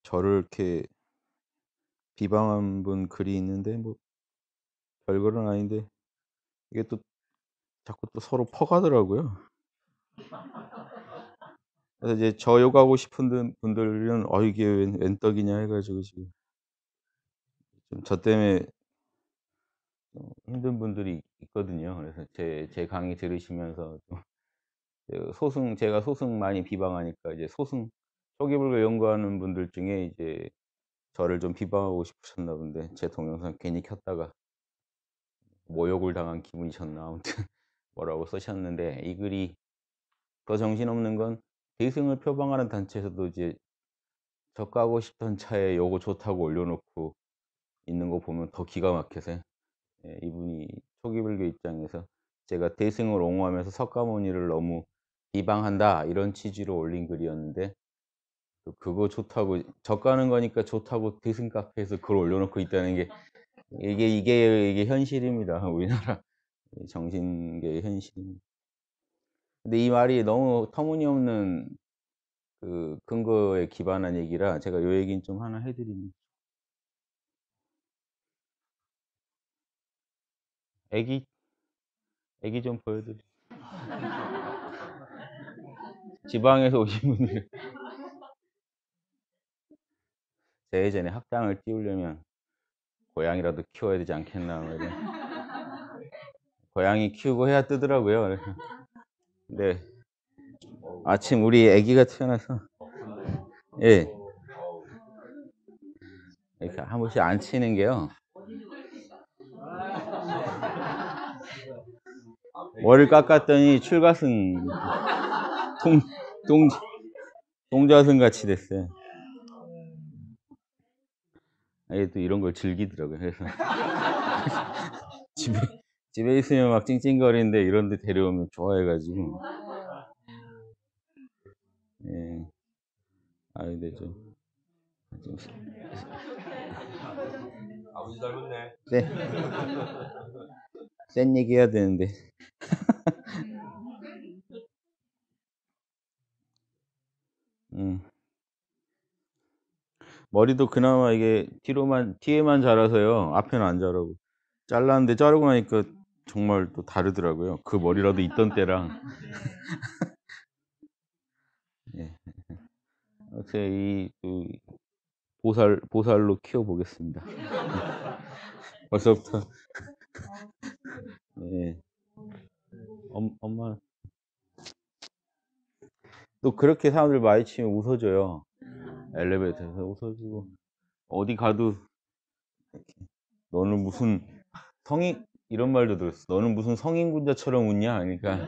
저를 이렇게 비방한 분 글이 있는데 뭐 별거는 아닌데 이게 또 자꾸 또 서로 퍼가더라고요. 그래서 이제 저 욕하고 싶은 분들은 이게 웬 떡이냐 해 가지고 지금 좀 저 때문에 힘든 분들이 있거든요. 그래서 제 강의 들으시면서 좀 제가 소승 많이 비방하니까 이제 초기불교 연구하는 분들 중에 이제 저를 좀 비방하고 싶으셨나 본데 제 동영상 괜히 켰다가 모욕을 당한 기분이셨나 아무튼 뭐라고 쓰셨는데, 이 글이 더 정신없는 건 대승을 표방하는 단체에서도 이제 저 까고 싶던 차에 요거 좋다고 올려놓고 있는 거 보면 더 기가 막혀서, 이분이 초기불교 입장에서 제가 대승을 옹호하면서 석가모니를 너무 비방한다 이런 취지로 올린 글이었는데, 또 그거 좋다고 저 까는 거니까 좋다고 대승 카페에서 그걸 올려놓고 있다는 게 이게 현실입니다. 우리나라 정신계의 현실입니다. 근데 이 말이 너무 터무니없는 그 근거에 기반한 얘기라 제가 요 얘기는 좀 하나 해 드리면, 애기 애기 좀 보여 드리 지방에서 오신 분들 제 예전에 학당을 띄우려면 고양이라도 키워야 되지 않겠나 뭐 이런, 고양이 키우고 해야 뜨더라고요. 그래서 근데 아침 우리 애기가 태어나서, 예, 이렇게 한 번씩 안 치는 게요. 머리를 깎았더니 출가승 동 동 동자승 같이 됐어요. 이게 또 이런 걸 즐기더라고요. 그래서 집에 집에 있으면 막 찡찡거리는데 이런 데 데려오면 좋아해 가지고. 예. 근데 좀 아버지 닮았네. 센 얘기 해야 되는데. 음. 머리도 그나마 이게 뒤에만 자라서요. 앞에는 안 자라고. 잘랐는데 자르고 나니까 정말 또 다르더라고요. 그 머리라도 있던 때랑. 예. 아무튼 그 보살로 키워 보겠습니다. 벌써부터. 예. 엄마 또 그렇게 사람들 마주치면 웃어줘요. 엘리베이터에서 웃어주고, 어디 가도 너는 무슨 성인 이런 말도 들었어. 너는 무슨 성인군자처럼 웃냐? 그러니까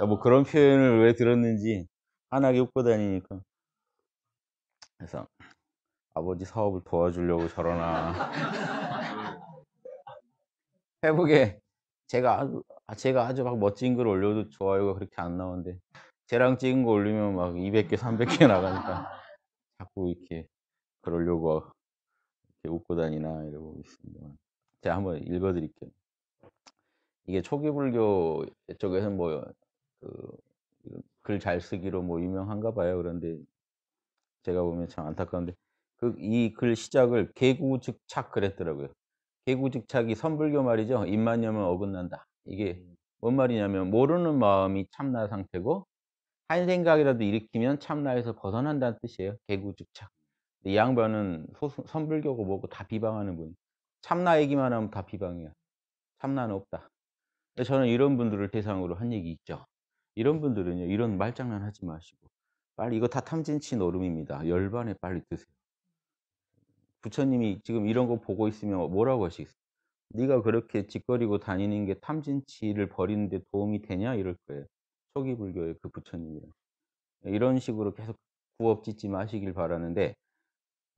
뭐 그런 표현을 왜 들었는지 환하게 웃고 다니니까. 그래서 아버지 사업을 도와주려고 저러나. 페북에 제가 아주 막 멋진 글 올려도 좋아요가 그렇게 안 나오는데, 쟤랑 찍은 거 올리면 막 200개, 300개 나가니까 자꾸 이렇게 그러려고 이렇게 웃고 다니나 이러고 있습니다. 제가 한번 읽어드릴게요. 이게 초기 불교 쪽에서는 뭐 글 잘 쓰기로 뭐 유명한가 봐요. 그런데 제가 보면 참 안타까운데, 이 글 시작을 개구즉착 그랬더라고요. 개구즉착이 선불교 말이죠. 입만 열면 어긋난다. 이게 뭔 말이냐면 모르는 마음이 참나 상태고 한 생각이라도 일으키면 참나에서 벗어난다는 뜻이에요. 개구즉착. 이 양반은 선불교고 뭐고 다 비방하는 분. 참나 얘기만 하면 다 비방이야. 참나는 없다. 저는 이런 분들을 대상으로 한 얘기 있죠. 이런 분들은요, 이런 말장난 하지 마시고 빨리 이거 다 탐진치 노름입니다. 열반에 빨리 드세요. 부처님이 지금 이런 거 보고 있으면 뭐라고 하시겠어요? 네가 그렇게 짓거리고 다니는 게 탐진치를 버리는 데 도움이 되냐 이럴 거예요. 초기 불교의 그 부처님이랑. 이런 식으로 계속 구업 짓지 마시길 바라는데,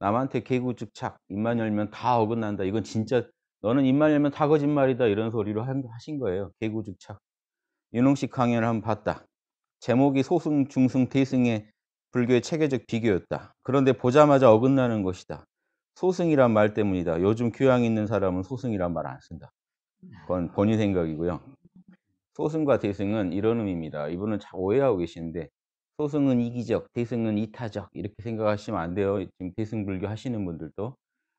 남한테 개구즉착 입만 열면 다 어긋난다. 이건 진짜 너는 입만 열면 다 거짓말이다. 이런 소리로 하신 거예요. 개구즉착. 윤홍식 강연을 한번 봤다. 제목이 소승, 중승, 대승의 불교의 체계적 비교였다. 그런데 보자마자 어긋나는 것이다. 소승이란 말 때문이다. 요즘 교양 있는 사람은 소승이란 말 안 쓴다. 그건 본인 생각이고요. 소승과 대승은 이런 의미입니다. 이분은 잘 오해하고 계시는데, 소승은 이기적, 대승은 이타적 이렇게 생각하시면 안 돼요. 지금 대승불교 하시는 분들도.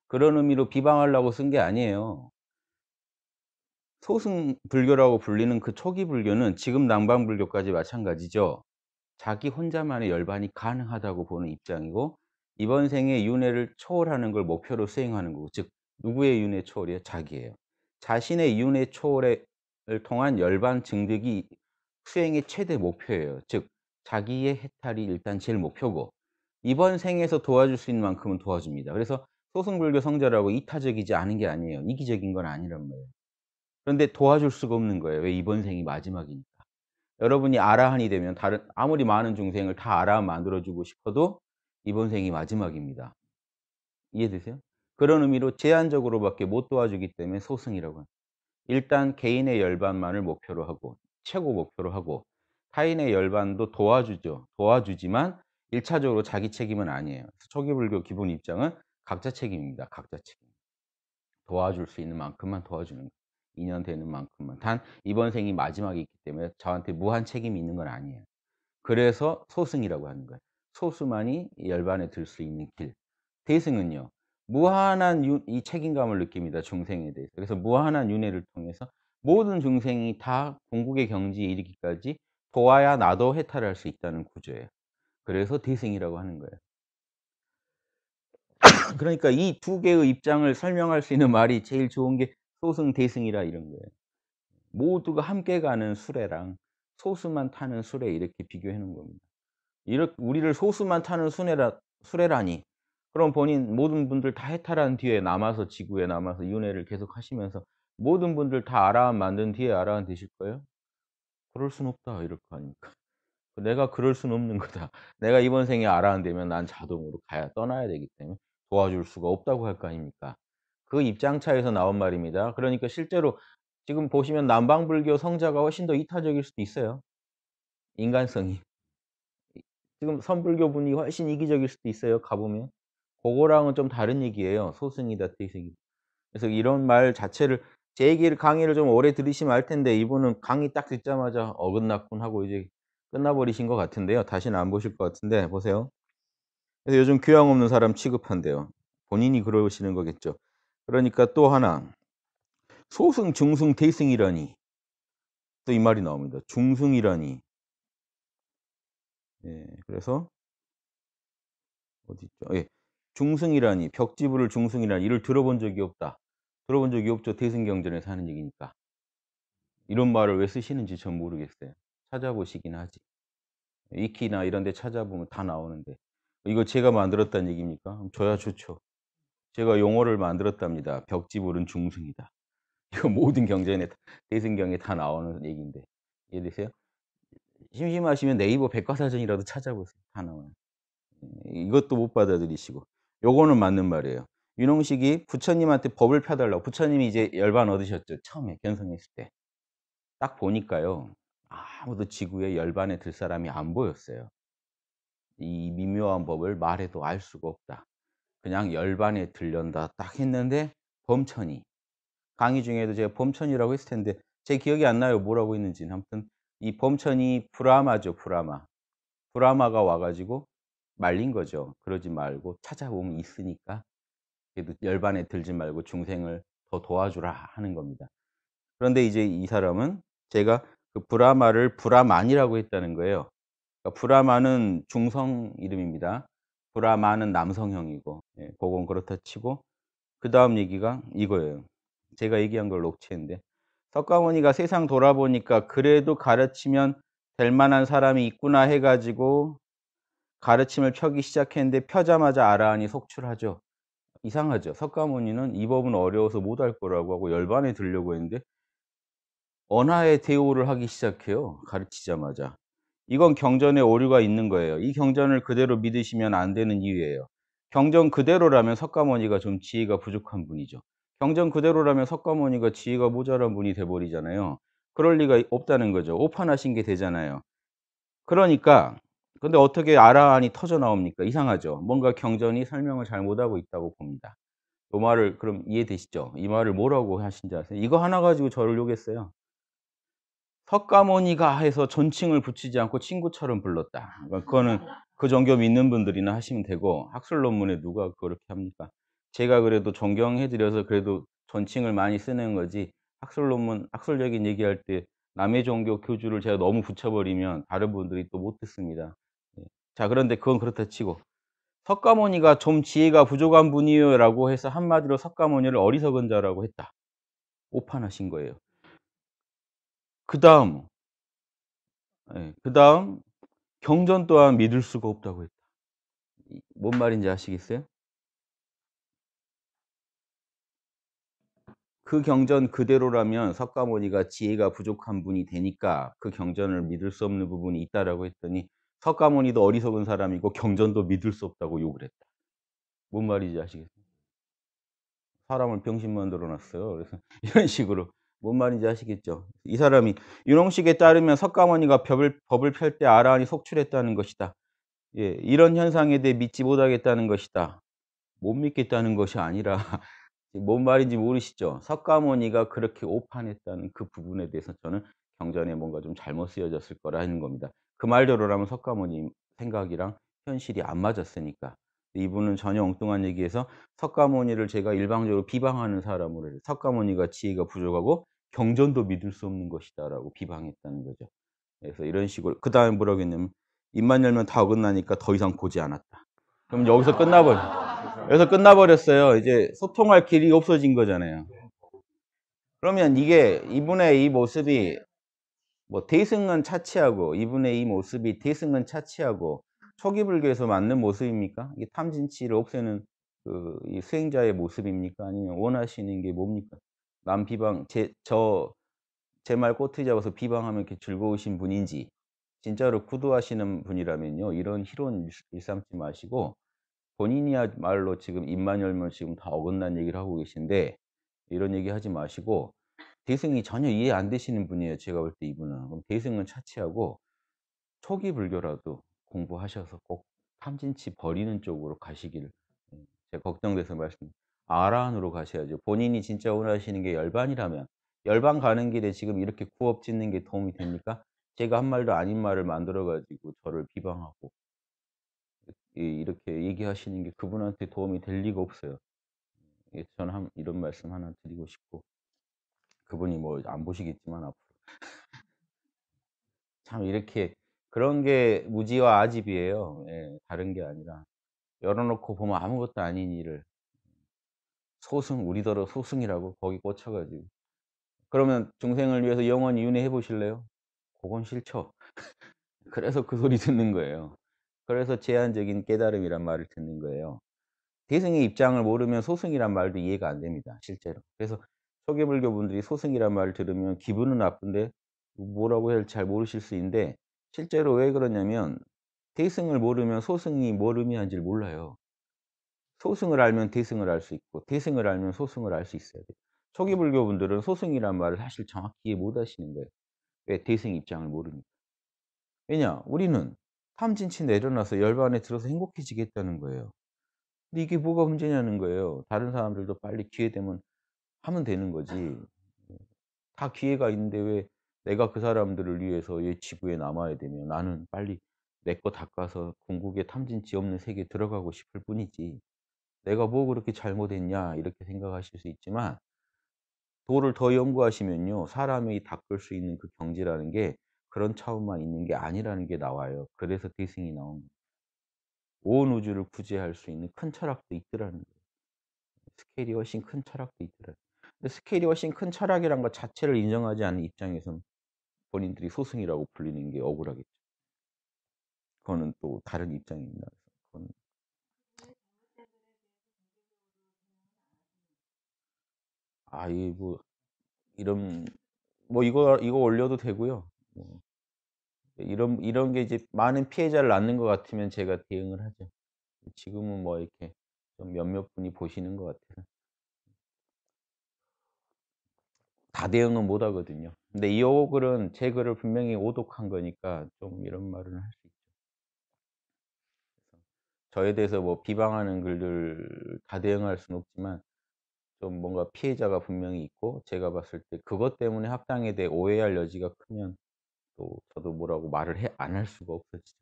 그런 의미로 비방하려고 쓴 게 아니에요. 소승 불교라고 불리는 그 초기 불교는 지금 남방불교까지 마찬가지죠. 자기 혼자만의 열반이 가능하다고 보는 입장이고 이번 생에 윤회를 초월하는 걸 목표로 수행하는 거고 즉 누구의 윤회 초월이에요? 자기예요. 자신의 윤회 초월을 통한 열반 증득이 수행의 최대 목표예요. 즉 자기의 해탈이 일단 제일 목표고 이번 생에서 도와줄 수 있는 만큼은 도와줍니다. 그래서 소승불교 성자라고 이타적이지 않은 게 아니에요. 이기적인 건 아니란 말이에요. 그런데 도와줄 수가 없는 거예요. 왜? 이번 생이 마지막이니까. 여러분이 아라한이 되면 다른 아무리 많은 중생을 다 아라한 만들어 주고 싶어도 이번 생이 마지막입니다. 이해되세요? 그런 의미로 제한적으로밖에 못 도와주기 때문에 소승이라고 합니다. 일단 개인의 열반만을 목표로 하고 최고 목표로 하고 타인의 열반도 도와주죠. 도와주지만 1차적으로 자기 책임은 아니에요. 초기 불교 기본 입장은 각자 책임입니다. 각자 책임. 도와줄 수 있는 만큼만 도와주는 거예요. 인연 되는 만큼만. 단 이번 생이 마지막이기 때문에 저한테 무한 책임이 있는 건 아니에요. 그래서 소승이라고 하는 거예요. 소수만이 열반에 들 수 있는 길. 대승은요. 무한한 이 책임감을 느낍니다. 중생에 대해서. 그래서 무한한 윤회를 통해서 모든 중생이 다 궁극의 경지에 이르기까지 도와야 나도 해탈할 수 있다는 구조예요. 그래서 대승이라고 하는 거예요. 그러니까 이 두 개의 입장을 설명할 수 있는 말이 제일 좋은 게 소승, 대승이라 이런 거예요. 모두가 함께 가는 수레랑 소수만 타는 수레 이렇게 비교해 놓은 겁니다. 우리를 소수만 타는 수레라니 그럼 본인 모든 분들 다 해탈한 뒤에 남아서 지구에 남아서 윤회를 계속 하시면서 모든 분들 다 아라한 만든 뒤에 아라한 되실 거예요? 그럴 순 없다 이럴 거 아닙니까. 내가 그럴 수는 없는 거다. 내가 이번 생에 아라한 되면 난 자동으로 떠나야 되기 때문에 도와줄 수가 없다고 할 거 아닙니까. 그 입장차에서 나온 말입니다. 그러니까 실제로 지금 보시면 남방불교 성자가 훨씬 더 이타적일 수도 있어요, 인간성이. 지금 선불교분이 훨씬 이기적일 수도 있어요, 가 보면. 고거랑은 좀 다른 얘기예요. 소승이다 퇴승이다. 그래서 이런 말 자체를 제 얘기를 강의를 좀 오래 들으시면 알 텐데 이분은 강의 딱 듣자마자 어긋났군 하고 이제 끝나 버리신 것 같은데요. 다시는 안 보실 것 같은데 보세요. 그래서 요즘 교양 없는 사람 취급한대요. 본인이 그러시는 거겠죠. 그러니까 또 하나 소승, 중승, 대승이라니 또 이 말이 나옵니다. 중승이라니. 예. 그래서 어디 있죠? 예. 중승이라니 벽지부를 중승이라니 이를 들어본 적이 없다. 들어본 적이 없죠. 대승경전에서 하는 얘기니까. 이런 말을 왜 쓰시는지 전 모르겠어요. 찾아보시긴 하지. 위키나 이런 데 찾아보면 다 나오는데 이거 제가 만들었다는 얘기입니까? 그럼 저야 좋죠. 제가 용어를 만들었답니다. 벽지불은 중승이다. 이거 모든 경전에 대승경에 다 나오는 얘기인데 이해되세요? 심심하시면 네이버 백과사전이라도 찾아보세요. 다 나와요. 이것도 못 받아들이시고. 요거는 맞는 말이에요. 윤홍식이 부처님한테 법을 펴 달라고 부처님이 이제 열반 얻으셨죠. 처음에 견성했을 때. 딱 보니까요. 아무도 지구에 열반에 들 사람이 안 보였어요. 이 미묘한 법을 말해도 알 수가 없다. 그냥 열반에 들련다 딱 했는데 범천이 강의 중에도 제가 범천이라고 했을 텐데 제 기억이 안 나요. 뭐라고 했는지는. 아무튼 이 범천이 브라마죠, 브라마. 브라마가 와 가지고 말린 거죠. "그러지 말고 찾아보면 있으니까 그래도 열반에 들지 말고 중생을 더 도와주라." 하는 겁니다. 그런데 이제 이 사람은 제가 그 브라마를 브라만이라고 했다는 거예요. 그러니까 브라마는 중성 이름입니다. 브라마는 남성형이고 예 고건 그렇다 치고 그다음 얘기가 이거예요. 제가 얘기한 걸 녹취했는데 석가모니가 세상 돌아보니까 '그래도 가르치면 될 만한 사람이 있구나.' 해 가지고 가르침을 펴기 시작했는데 펴자마자 아라한이 속출하죠. 이상하죠. 석가모니는 이 법은 어려워서 못 할 거라고 하고 열반에 들려고 했는데 언하의 대오를 하기 시작해요, 가르치자마자. 이건 경전에 오류가 있는 거예요. 이 경전을 그대로 믿으시면 안 되는 이유예요. 경전 그대로라면 석가모니가 좀 지혜가 부족한 분이죠. 경전 그대로라면 석가모니가 지혜가 모자란 분이 돼 버리잖아요. 그럴 리가 없다는 거죠. 오판하신 게 되잖아요. 그러니까 근데 어떻게 아라한이 터져 나옵니까? 이상하죠. 뭔가 경전이 설명을 잘못하고 있다고 봅니다. 요 말을 그럼 이해되시죠? 이 말을 뭐라고 하신지 아세요? 이거 하나 가지고 저를 욕했어요. 석가모니가 해서 존칭을 붙이지 않고 친구처럼 불렀다. 그러니까 그거는 그 종교 믿는 분들이나 하시면 되고 학술 논문에 누가 그렇게 합니까? 제가 그래도 존경해 드려서 그래도 존칭을 많이 쓰는 거지 학술 논문 학술적인 얘기할 때 남의 종교 교주를 제가 너무 붙여 버리면 다른 분들이 또 못 듣습니다. 예. 자 그런데 그건 그렇다 치고 석가모니가 "좀 지혜가 부족한 분이요."라고 해서 한마디로 석가모니를 어리석은 자라고 했다. 오판하신 거예요. 그다음 예. 그다음 경전 또한 믿을 수가 없다고 했다. 뭔 말인지 아시겠어요? 그 경전 그대로라면 석가모니가 지혜가 부족한 분이 되니까 그 경전을 믿을 수 없는 부분이 있다라고 했더니 석가모니도 어리석은 사람이고 경전도 믿을 수 없다고 욕을 했다. 뭔 말인지 아시겠어요? 사람을 병신 만들어 놨어요. 그래서 이런 식으로 뭔 말인지 아시겠죠? 이 사람이 윤홍식에 따르면 석가모니가 법을 펼 때 아라한이 속출했다는 것이다. 예. 이런 현상에 대해 믿지 못하겠다는 것이다. 못 믿겠다는 것이 아니라 뭔 말인지 모르시죠? 석가모니가 그렇게 오판했다는 그 부분에 대해서 저는 경전에 뭔가 좀 잘못 쓰여졌을 거라는 겁니다. 그 말대로라면 석가모니 생각이랑 현실이 안 맞았으니까. 이분은 전혀 엉뚱한 얘기해서 석가모니를 제가 일방적으로 비방하는 사람으로 해서 석가모니가 지혜가 부족하고 경전도 믿을 수 없는 것이다라고 비방했다는 거죠. 그래서 이런 식으로 그다음에 뭐라고 했냐면 "입만 열면 다 어긋나니까 더 이상 보지 않았다." 그럼 여기서 끝나버렸어요. 이제 소통할 길이 없어진 거잖아요. 그러면 이게 이분의 이 모습이 뭐 대승은 차치하고 이분의 이 모습이 대승은 차치하고 초기 불교에서 맞는 모습입니까? 이게 탐진치를 없애는 그 이 수행자의 모습입니까? 아니면 원하시는 게 뭡니까? 남 비방 제 말 꼬투리 잡아서 비방하면 이렇게 즐거우신 분인지 진짜로 구도하시는 분이라면요. 이런 희론 일삼지 마시고 본인이야말로 지금 입만 열면 지금 다 어긋난 얘기를 하고 계신데 이런 얘기 하지 마시고 대승이 전혀 이해 안 되시는 분이에요, 제가 볼 때 이분은. 그럼 대승은 차치하고 초기 불교라도 공부하셔서 꼭 탐진치 버리는 쪽으로 가시기를 제가 걱정돼서 아라한으로 가셔야죠. 본인이 진짜 원하시는 게 열반이라면 열반 가는 길에 지금 이렇게 구업 짓는 게 도움이 됩니까? 제가 한 말도 아닌 말을 만들어 가지고 저를 비방하고 이렇게 얘기하시는 게 그분한테 도움이 될 리가 없어요. 예 저는 이런 말씀 하나 드리고 싶고 그분이 뭐 안 보시겠지만 앞으로 참 이렇게 그런 게 무지와 아집이에요. 예 다른 게 아니라. 열어 놓고 보면 아무것도 아닌 일을 소승 우리더러 소승이라고 거기 꽂혀 가지고 그러면 중생을 위해서 영원히 윤회해 보실래요? 그건 싫죠. 그래서 그 소리 듣는 거예요. 그래서 제한적인 깨달음이란 말을 듣는 거예요. 대승의 입장을 모르면 소승이란 말도 이해가 안 됩니다 실제로. 그래서 초기 불교 분들이 소승이란 말을 들으면 기분은 나쁜데 뭐라고 해야 할지 잘 모르실 수 있는데 실제로 왜 그러냐면 대승을 모르면 소승이 뭘 의미하는지를 몰라요. 소승을 알면 대승을 알 수 있고 대승을 알면 소승을 알 수 있어야 돼요. 초기 불교 분들은 소승이란 말을 사실 정확히 이해 못 하시는 거예요. 왜? 대승 입장을 모르니까. 왜냐? 우리는 탐진치 내려놔서 열반에 들어서 행복해지겠다는 거예요. 근데 이게 뭐가 문제냐는 거예요. 다른 사람들도 빨리 기회 되면 하면 되는 거지. 다 기회가 있는데 왜 내가 그 사람들을 위해서 이 지구에 남아야 되며 나는 빨리 내 거 닦아서 궁극의 탐진치 없는 세계에 들어가고 싶을 뿐이지 '내가 뭐 그렇게 잘못했냐.' 이렇게 생각하실 수 있지만 도를 더 연구하시면요. 사람이 닦을 수 있는 그 경지라는 게 그런 차원만 있는 게 아니라는 게 나와요. 그래서 대승이 나온 온 우주를 구제할 수 있는 큰 철학도 있더라는 거예요. 스케일이 훨씬 큰 철학도 있더라. 근데 스케일이 훨씬 큰 철학이란 것 자체를 인정하지 않는 입장에선 본인들이 소승이라고 불리는 게 억울하겠죠. 그거는 또 다른 입장입니다. 그건 이 뭐 이런 뭐 이거 올려도 되고요. 뭐 이런 게 이제 많은 피해자를 낳는 것 같으면 제가 대응을 하죠. 지금은 뭐 이렇게 좀 몇몇 분이 보시는 것 같아서 다 대응은 못 하거든요. 근데 이 글은 제 글을 분명히 오독한 거니까 좀 이런 말은 할 수 있죠. 저에 대해서 뭐 비방하는 글들 다 대응할 수는 없지만 좀 뭔가 피해자가 분명히 있고 제가 봤을 때 그것 때문에 학당에 대해 오해할 여지가 크면 또 저도 뭐라고 말을 해 안 할 수가 없어지죠.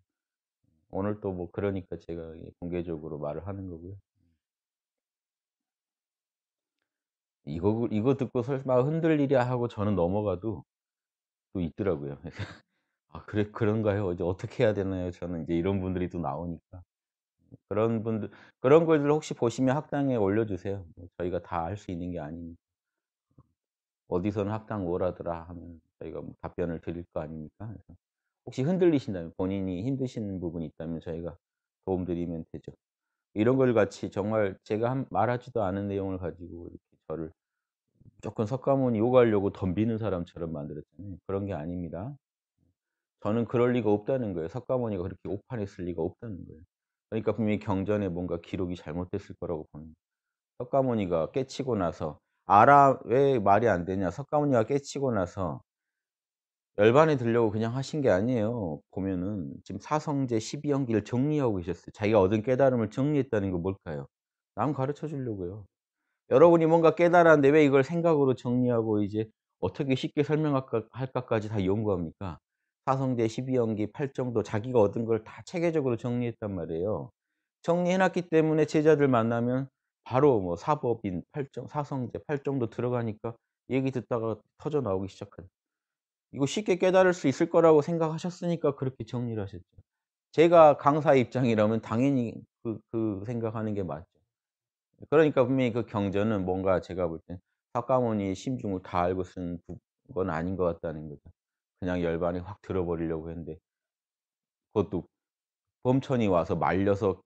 오늘 또 뭐 그러니까 제가 이 공개적으로 말을 하는 거고요. 이거 듣고 설마 흔들리랴 하고 저는 넘어가도 또 있더라고요. 그래서 '아 그런가요? 이제 어떻게 해야 되나요?' 저는 이제 이런 분들이 또 나오니까. 그런 분들 그런 글들 혹시 보시면 학당에 올려 주세요. 뭐 저희가 다 알 수 있는 게 아니니 어디서는 "학당 뭐라더라." 하면 저희가 뭐 답변을 드릴 거 아닙니까? 그래서 혹시 흔들리신다면 본인이 힘드신 부분이 있다면 저희가 도움 드리면 되죠. 이런 걸 같이 정말 제가 말하지도 않은 내용을 가지고 이렇게 저를 무조건 석가모니 욕하려고 덤비는 사람처럼 만들었잖아요. 그런 게 아닙니다. 저는 그럴 리가 없다는 거예요. 석가모니가 그렇게 오판했을 리가 없다는 거예요. 그러니까 분명히 경전에 뭔가 기록이 잘못됐을 거라고 보는 거예요. 석가모니가 깨치고 나서 왜 말이 안 되냐. 석가모니가 깨치고 나서 열반에 들려고 그냥 하신 게 아니에요. 보면은 지금 사성제 12 연기를 정리하고 계셨어요. 자기가 얻은 깨달음을 정리했다는 건 뭘까요? 남 가르쳐 주려고요. 여러분이 뭔가 깨달았는데 왜 이걸 생각으로 정리하고 이제 어떻게 쉽게 설명할까 할까까지 다 연구합니까? 사성제 12 연기 8 정도 자기가 얻은 걸 다 체계적으로 정리했단 말이에요. 정리해 놨기 때문에 제자들 만나면 바로 뭐 사법인 8 정 사성제 8 정도 들어가니까 얘기 듣다가 터져 나오기 시작하죠. 이거 쉽게 깨달을 수 있을 거라고 생각하셨으니까 그렇게 정리를 하셨죠. 제가 강사의 입장이라면 당연히 그 생각하는 게 맞죠. 그러니까 분명히 그 경전은 뭔가 제가 볼 땐 석가모니의 심중을 다 알고 쓴 건 아닌 것 같다는 거죠. 그냥 열반에 확 들어버리려고 했는데 그것도 범천이 와서 말려서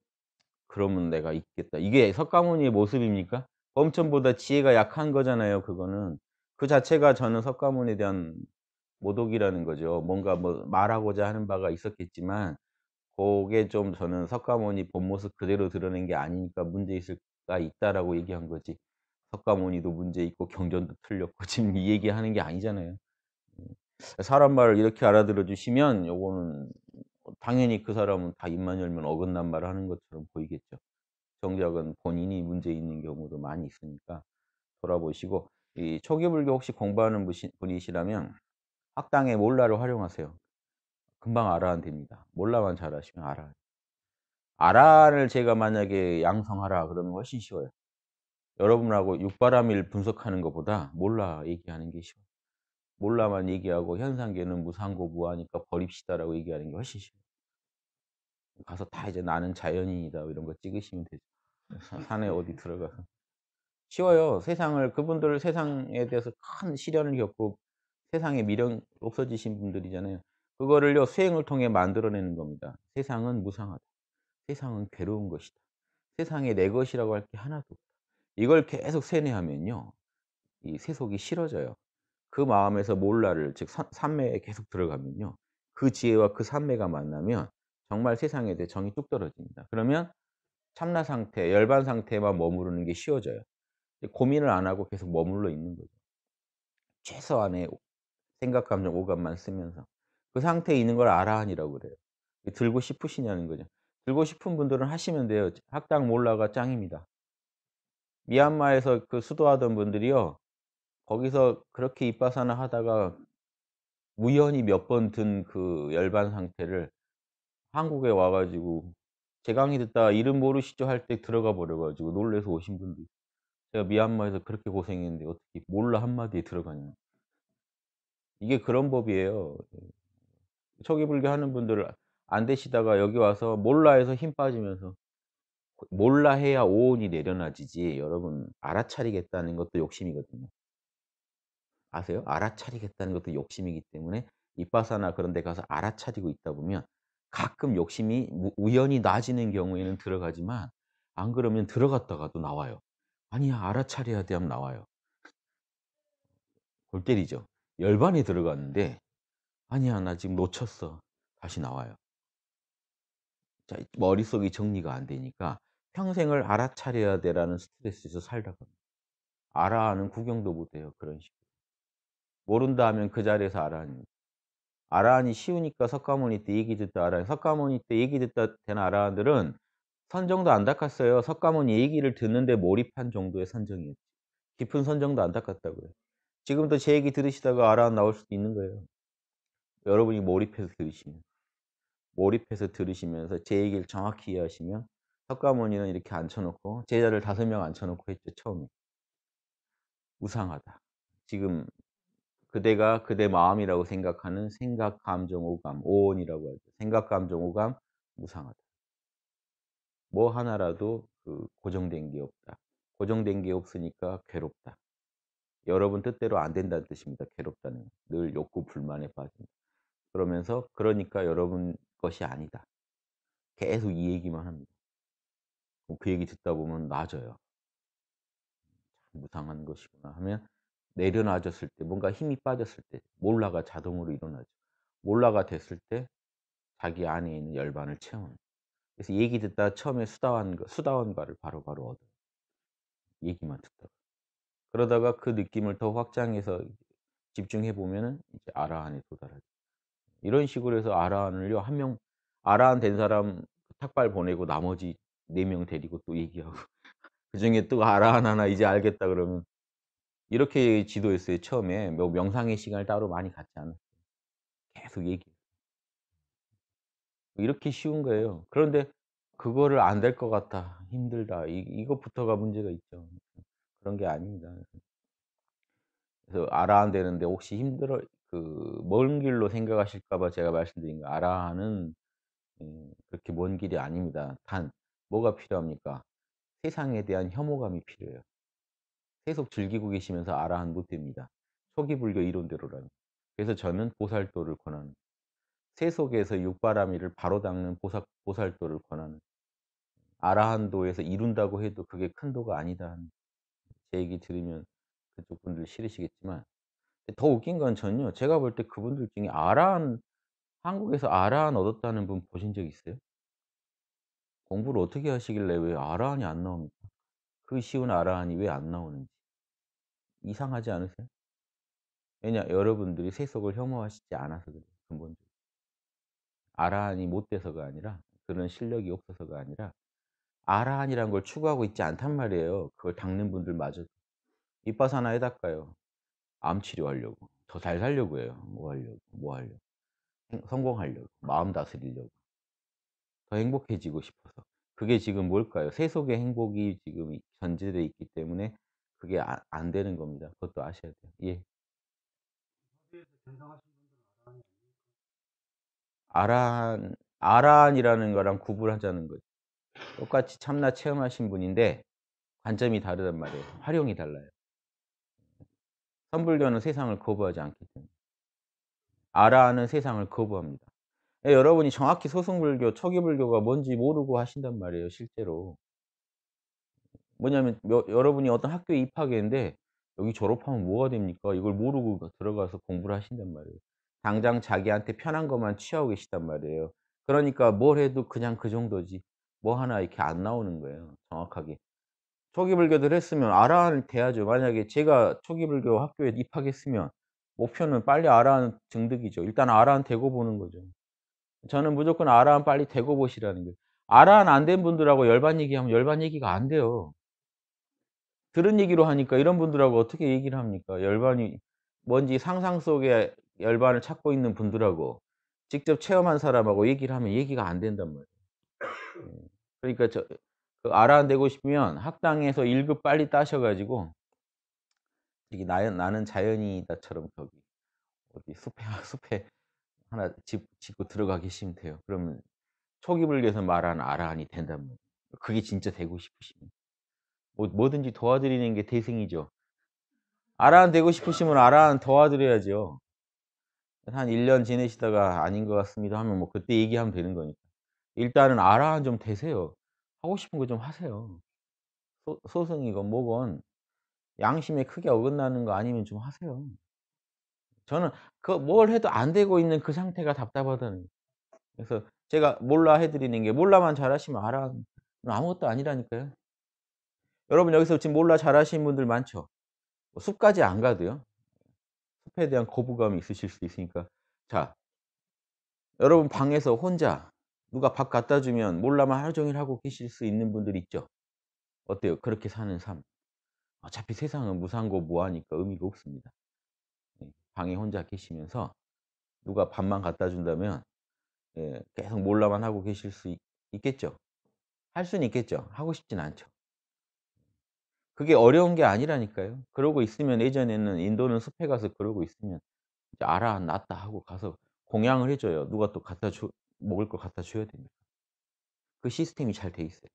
"그러면 내가 있겠다." 이게 석가모니의 모습입니까? 범천보다 지혜가 약한 거잖아요 그거는. 그 자체가 저는 석가모니에 대한 모독이라는 거죠. 뭔가 뭐 말하고자 하는 바가 있었겠지만 고게 좀 저는 석가모니 본 모습 그대로 드러낸 게 아니니까 "문제있을 가 있다."라고 얘기한 거지 석가모니도 문제 있고 경전도 틀렸고 지금 이 얘기하는 게 아니잖아요. 음. 사람 말을 이렇게 알아들어 주시면 요거는 당연히 그 사람은 다 입만 열면 어긋난 말을 하는 것처럼 보이겠죠. 정작은 본인이 문제 있는 경우도 많이 있으니까 돌아보시고 이 초기 불교 혹시 공부하는 분이시라면 학당에 몰라를 활용하세요. 금방 알아는 됩니다. 몰라만 잘하시면 알아요. 아라를 제가 만약에 양성하라 그러면 훨씬 쉬워요. 여러분하고 육바라밀 분석하는 것보다 몰라 얘기하는 게 쉬워요. 몰라만 얘기하고 현상계는 무상고 무하니까 버립시다라고 얘기하는 게 훨씬 쉬워요. 가서 다 이제 "나는 자연인이다." 이런 거 찍으시면 되죠. 산에 어디 들어가서. 쉬워요. 세상을 그분들 세상에 대해서 큰 시련을 겪고 세상에 미련 없어지신 분들이잖아요. 그거를요 수행을 통해 만들어내는 겁니다. "세상은 무상하다. 세상은 괴로운 것이다. 세상에 내 것이라고 할 게 하나도 없다." 이걸 계속 세뇌하면요. 이 세속이 싫어져요. 그 마음에서 몰라를 즉 삼매에 계속 들어가면요. 그 지혜와 그 삼매가 만나면 정말 세상에 대해 정이 뚝 떨어집니다. 그러면 참나 상태, 열반 상태에만 머무르는 게 쉬워져요. 고민을 안 하고 계속 머물러 있는 거죠. 최소한의 생각, 감정, 오감만 쓰면서. 그 상태에 있는 걸 아라한이라고 그래요. 들고 싶으시냐는 거죠. 들고 싶은 분들은 하시면 돼요. 학당 몰라가 짱입니다. 미얀마에서 그 수도하던 분들이요. 거기서 그렇게 잇바사나 하다가 우연히 몇 번 든 그 열반 상태를 한국에 와 가지고 제 강의 듣다가 "이름 모르시죠?" 할 때 들어가 버려 가지고 놀라서 오신 분도 있어요. 제가 미얀마에서 그렇게 고생했는데 어떻게 몰라 한마디에 들어가냐. 이게 그런 법이에요. 초기 불교 하는 분들 안 되시다가 여기 와서 몰라에서 힘 빠지면서 몰라해야 오온이 내려놔지지 여러분 알아차리겠다는 것도 욕심이거든요. 아세요? 알아차리겠다는 것도 욕심이기 때문에 윗바사나 그런 데 가서 알아차리고 있다 보면 가끔 욕심이 우연히 나지는 경우에는 들어가지만 안 그러면 들어갔다가도 나와요. "아니야. 알아차려야 돼." 하면 나와요. 골 때리죠. 열반에 들어갔는데 "아니야. 나 지금 놓쳤어." 다시 나와요. 자 머릿속이 정리가 안 되니까 평생을 '알아차려야 돼.'라는 스트레스에서 살다가 알아하는 구경도 못 해요 그런 식으로. 모른다 하면 그 자리에서 알아하는 아라한이 쉬우니까 석가모니 때 얘기 듣다 아라한 석가모니 때 얘기 듣다 된 아라한들은 선정도 안 닦았어요. 석가모니 얘기를 듣는데 몰입한 정도의 선정이었지. 깊은 선정도 안 닦았다고요. 지금도 제 얘기 들으시다가 아라한 나올 수도 있는 거예요. 여러분이 몰입해서 들으시면서 제 얘기를 정확히 이해하시면 석가모니는 이렇게 앉혀 놓고 제자를 5명 앉혀 놓고 했죠 처음에. "무상하다. 지금 그대가 그대 마음이라고 생각하는 생각, 감정, 오감, 오온이라고 하죠. 생각, 감정, 오감 무상하다. 뭐 하나라도 고정된 게 없다. 고정된 게 없으니까 괴롭다." 여러분 뜻대로 안 된다는 뜻입니다 괴롭다는 건. 늘 욕구 불만에 빠진다. 그러면서 "그러니까 여러분 것이 아니다." 계속 이 얘기만 합니다. 그럼 그 얘기 듣다 보면 나아져요. '무상한 것이구나.' 하면 내려놔졌을 때 뭔가 힘이 빠졌을 때 몰라가 자동으로 일어나죠. 몰라가 됐을 때 자기 안에 있는 열반을 채우는. 그래서 얘기 듣다가 처음에 수다원가를 바로바로 얻어요, 얘기만 듣다가. 그러다가 그 느낌을 더 확장해서 집중해 보면은 이제 아라한에 도달하죠. 이런 식으로 해서 아라한을요, 한 명 아라한 된 사람 탁발 보내고 나머지 4명 데리고 또 얘기하고 그중에 또 아라한 하나 이제 알겠다 그러면 이렇게 지도했어요 처음에. 뭐 명상의 시간을 따로 많이 갖지 않았어요. 계속 얘기 이렇게 쉬운 거예요. 그런데 그거를 '안 될 것 같다. 힘들다.' 이것부터가 문제가 있죠. 그런 게 아닙니다. 그래서 아라한 되는데 혹시 먼 길로 생각하실까 봐 제가 말씀드린 거예요. 아라한은 그렇게 먼 길이 아닙니다. 단 뭐가 필요합니까? 세상에 대한 혐오감이 필요해요. 세속 즐기고 계시면서 아라한 못 됩니다. 초기 불교 이론대로라면. 그래서 저는 보살도를 권하는, 세속에서 육바라밀을 바로 닦는 보살도를 권하는, 아라한도에서 이룬다고 해도 그게 큰 도가 아니다 하는, 제 얘기 들으면 그쪽 분들 싫으시겠지만 더 웃긴 건 전요, 제가 볼 때 그분들 중에 한국에서 아라한 얻었다는 분 보신 적 있어요? 공부를 어떻게 하시길래 왜 아라한이 안 나옵니까? 그 쉬운 아라한이 왜 안 나오는지 이상하지 않으세요? 왜냐, 여러분들이 세속을 혐오하시지 않아서 그래요 근본적으로. 아라한이 못 돼서가 아니라, 그런 실력이 없어서가 아니라 아라한이란 걸 추구하고 있지 않단 말이에요 그걸 닦는 분들마저도. 윗바사나 해 닦아요. 암 치료하려고. 더 잘 살려고 해요. 뭐 하려고, 뭐 하려고. 성공하려고. 마음 다스리려고. 더 행복해지고 싶어서. 그게 지금 뭘까요? 세속의 행복이 지금 전제돼 있기 때문에 그게 안 되는 겁니다. 그것도 아셔야 돼요. 예. 아라한이라는 거랑 구분하자는 거죠. 똑같이 참나 체험하신 분인데 관점이 다르단 말이에요. 활용이 달라요. 선불교는 세상을 거부하지 않기 때문에. 아라한은 세상을 거부합니다. 예, 여러분이 정확히 소승불교, 초기불교가 뭔지 모르고 하신단 말이에요 실제로. 뭐냐면 여러분이 어떤 학교에 입학했는데 "여기 졸업하면 뭐가 됩니까?" 이걸 모르고 들어가서 공부를 하신단 말이에요. 당장 자기한테 편한 것만 취하고 계시단 말이에요. 그러니까 뭘 해도 그냥 그 정도지 뭐 하나 이렇게 안 나오는 거예요 정확하게. 초기불교를 했으면 아라한을 돼야죠. 만약에 제가 초기불교 학교에 입학했으면 목표는 빨리 아라한 증득이죠. 일단 아라한 되고 보는 거죠. 저는 무조건 아라한 빨리 되고 보시라는 거예요. 아라한 안 된 분들하고 열반 얘기하면 열반 얘기가 안 돼요. 들은 얘기로 하니까 이런 분들하고 어떻게 얘기를 합니까? 열반이 뭔지 상상 속에 열반을 찾고 있는 분들하고 직접 체험한 사람하고 얘기를 하면 얘기가 안 된단 말이에요. 그러니까 아라한 되고 싶으면 학당에서 1급 빨리 따셔 가지고 저기 나는 자연이다처럼 저기 어디 숲에 하나 짓고 들어가 계시면 돼요. 그러면 초기불교에서 말하는 아라한이 된단 말이에요. 그게 진짜 되고 싶으시면. 뭐든지 도와드리는 게 태생이죠. 아라한 되고 싶으시면 아라한 도와드려야죠. 한 1년 지내시다가 "아닌 것 같습니다." 하면 뭐 그때 얘기하면 되는 거니까. 일단은 아라한 좀 되세요. 하고 싶은 거 좀 하세요. 소승이건 뭐건 양심에 크게 어긋나는 거 아니면 좀 하세요. 저는 뭘 해도 안 되고 있는 그 상태가 답답하다는 거예요. 그래서 제가 몰라 해 드리는 게, 몰라만 잘하시면 아라는 아무것도 아니라니까요. 여러분 여기서 지금 몰라 잘하시는 분들 많죠? 뭐 숲까지 안 가도요. 숲에 대한 거부감이 있으실 수 있으니까. 자, 여러분 방에서 혼자 누가 밥 갖다 주면 몰라만 하루 종일 하고 계실 수 있는 분들 있죠? 어때요? 그렇게 사는 삶. 어차피 세상은 무상고 무하니까 의미가 없습니다. 예. 방에 혼자 계시면서 누가 밥만 갖다 준다면 예 계속 몰라만 하고 계실 수 있겠죠. 할 수는 있겠죠. 하고 싶진 않죠. 그게 어려운 게 아니라니까요. 그러고 있으면 예전에는 인도는 숲에 가서 그러고 있으면 이제 "알아. 놨다." 하고 가서 공양을 해 줘요. 누가 또 갖다 줘 먹을 걸 갖다 줘야 되니까. 그 시스템이 잘 돼 있어요.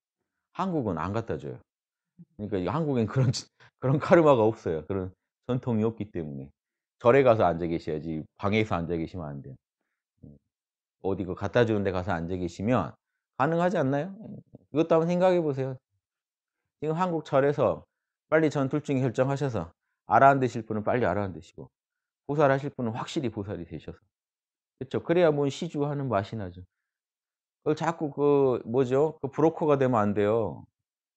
한국은 안 갖다 줘요. 그러니까 이 한국엔 그런 그런 카르마가 없어요. 그런 전통이 없기 때문에. 절에 가서 앉아 계셔야지 방에서 앉아 계시면 안 돼요. 음. 어디 그 갖다 주는 데 가서 앉아 계시면 가능하지 않나요? 이것도 한번 생각해 보세요. 지금 한국 절에서 빨리 전 둘 중에 결정하셔서 아라한되실 분은 빨리 아라한되시고 보살하실 분은 확실히 보살이 되셔서. 그쵸. 그래야 뭔 시주하는 맛이 나죠. 그걸 자꾸 그 뭐죠? 그 브로커가 되면 안 돼요.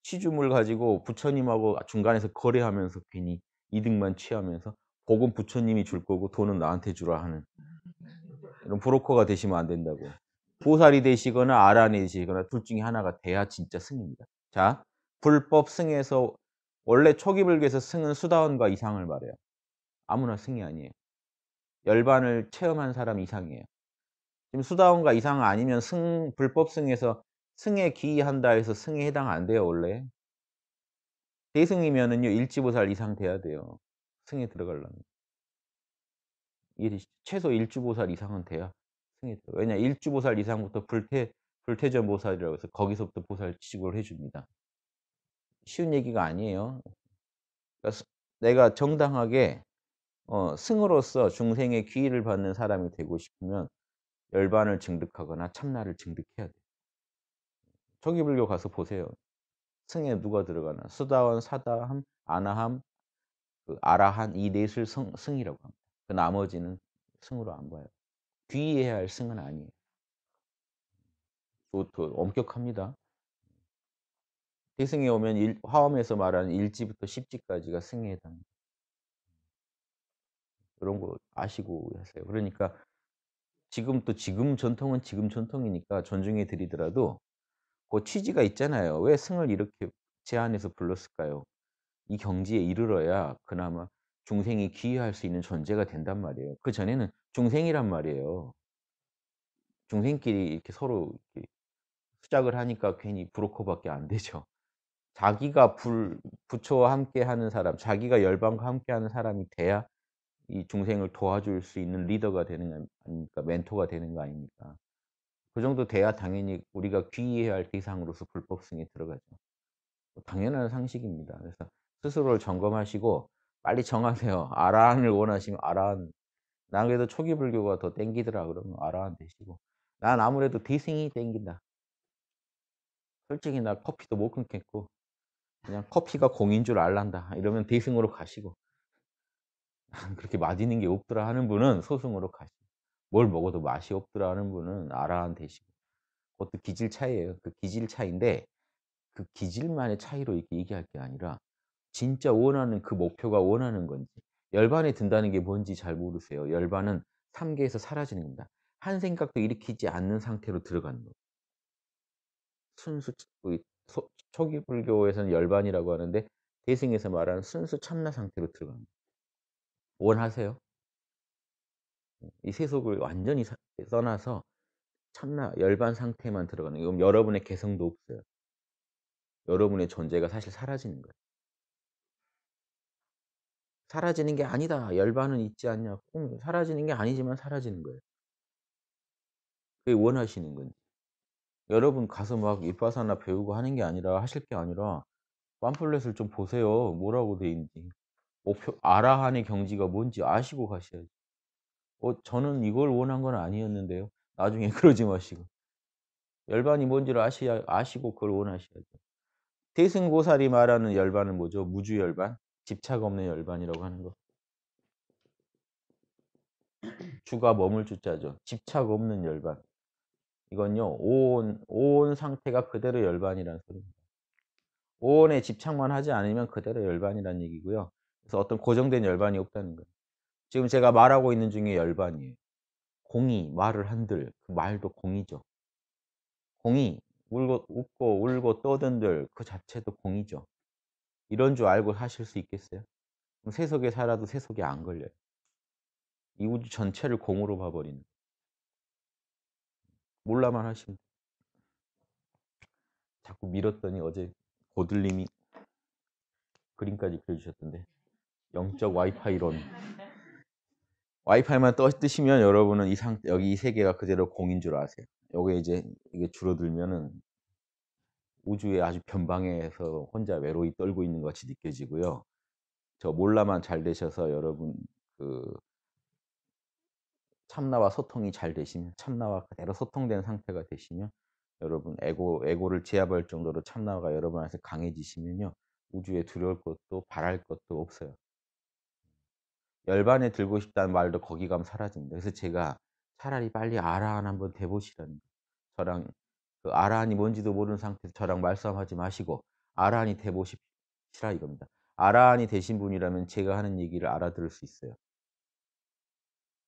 시주물 가지고 부처님하고 중간에서 거래하면서 괜히 이득만 취하면서 복은 부처님이 줄 거고 돈은 나한테 주라 하는 이런 브로커가 되시면 안 된다고. 보살이 되시거나 아란이 되시거나 둘 중에 하나가 돼야 진짜 승입니다. 자, 불법 승에서 원래 초기 불교에서 승은 수다원과 이상을 말해요. 아무나 승이 아니에요. 열반을 체험한 사람 이상이에요. 지금 수다원과 이상 아니면 승 불법 승에서 승에 기이한다 해서 승에 해당 안 돼요, 원래. 대승이면은요 일지보살 이상 돼야 돼요, 승에 들어가려면. 이해되시죠? 최소 일주보살 이상은 돼야 승에 들어가요. 왜냐 일주보살 이상부터 불퇴전보살이라고 해서 거기서부터 보살 취급을 해 줍니다. 쉬운 얘기가 아니에요. 그러니까 내가 정당하게 승으로서 중생의 귀의를 받는 사람이 되고 싶으면 열반을 증득하거나 참나를 증득해야 돼요. 초기불교 가서 보세요. 승에 누가 들어가나. 수다원, 사다함, 아나함, 그 아라한 이 넷을 승이라고 합니다. 그 나머지는 승으로 안 봐요. 귀의해야 할 승은 아니에요. 그것도 엄격합니다. 대승에 오면 화엄에서 말하는 1지부터 10지까지가 승에 해당합니다. 그런 거 아시고 하세요. 그러니까 지금 전통은 지금 전통이니까 존중해 드리더라도 그 취지가 있잖아요. 왜 승을 이렇게 제한해서 불렀을까요? 이 경지에 이르러야 그나마 중생이 귀의할 수 있는 존재가 된단 말이에요. 그전에는 중생이란 말이에요. 중생끼리 이렇게 서로 이렇게 수작을 하니까 괜히 브로커밖에 안 되죠. 자기가 부처와 함께하는 사람, 자기가 열반과 함께하는 사람이 돼야 이 중생을 도와줄 수 있는 리더가 되는 거 아닙니까? 멘토가 되는 거 아닙니까? 그 정도 돼야 당연히 우리가 귀의해야 할 대상으로서 불법승에 들어가죠. 당연한 상식입니다. 그래서 스스로를 점검하시고 빨리 정하세요. 아라한을 원하시면 아라한. 난 그래도 초기 불교가 더 땡기더라 그러면 아라한 되시고. 난 아무래도 대승이 땡긴다. 솔직히 나 커피도 못 끊겠고 그냥 커피가 공인 줄 알란다. 이러면 대승으로 가시고. 그렇게 맛있는 게 없더라 하는 분은 소승으로 가시고. 뭘 먹어도 맛이 없더라 하는 분은 아라한 되시고. 그것도 기질 차이예요. 그 기질 차이인데 그 기질만의 차이로 이렇게 얘기할 게 아니라 진짜 원하는 그 목표가 원하는 건지 열반에 든다는 게 뭔지 잘 모르세요. 열반은 삼계에서 사라지는 겁니다. 한 생각도 일으키지 않는 상태로 들어가는 거예요. 순수 그 초기 불교에서는 열반이라고 하는데 대승에서 말하는 순수 참나 상태로 들어가는 거예요. 원하세요? 이 세속을 완전히 떠나서 참나 열반 상태만 들어가는 거예요. 그럼 여러분의 개성도 없어요. 여러분의 존재가 사실 사라지는 거예요. 사라지는 게 아니다. 열반은 있지 않냐. 사라지는 게 아니지만 사라지는 거예요. 그게 원하시는 건지. 여러분 가서 막 윗바사나 배우고 하는 게 아니라 하실 게 아니라 팜플렛을 좀 보세요. 뭐라고 돼 있는지. 목표 아라한의 경지가 뭔지 아시고 가셔야지. 저는 이걸 원한 건 아니었는데요. 나중에 그러지 마시고. 열반이 뭔지를 아시고 그걸 원하셔야죠. 대승보살이 말하는 열반은 뭐죠? 무주열반? 집착 없는 열반이라고 하는 거. 주가 머물 주자죠. 집착 없는 열반. 이건요. 오온 상태가 그대로 열반이라는 소리입니다. 오온에 집착만 하지 않으면 그대로 열반이라는 얘기고요. 그래서 어떤 고정된 열반이 없다는 거예요. 지금 제가 말하고 있는 중에 열반이에요. 공이 말을 한들 그 말도 공이죠. 공이 울고 웃고 울고 떠든들 그 자체도 공이죠. 이런 줄 알고 하실 수 있겠어요? 그럼 세속에 살아도 세속에 안 걸려요. 이 우주 전체를 공으로 봐 버리는. 몰라만 하시면 자꾸 밀었더니 어제 고들님이 그림까지 그려 주셨던데. 영적 와이파이론. 와이파이만 뜨시면 여러분은 이 상 여기 이 세계가 그대로 공인 줄 아세요. 요게 이제 이게 줄어들면은 우주의 아주 변방에서 혼자 외로이 떨고 있는 것 같이 느껴지고요. 저 몰라만 잘 되셔서 여러분 그 참나와 소통이 잘 되시면 참나와 그대로 소통된 상태가 되시면 여러분 에고를 제압할 정도로 참나가 여러분 안에서 강해지시면요. 우주에 두려울 것도 바랄 것도 없어요. 열반에 들고 싶다는 말도 거기 가면 사라집니다. 그래서 제가 차라리 빨리 아라한 한번 돼 보시라는 거예요. 저랑 그 아라한이 뭔지도 모르는 상태에서 저랑 말싸움하지 마시고 아라한이 돼 보십시라 이겁니다. 아라한이 되신 분이라면 제가 하는 얘기를 알아들을 수 있어요.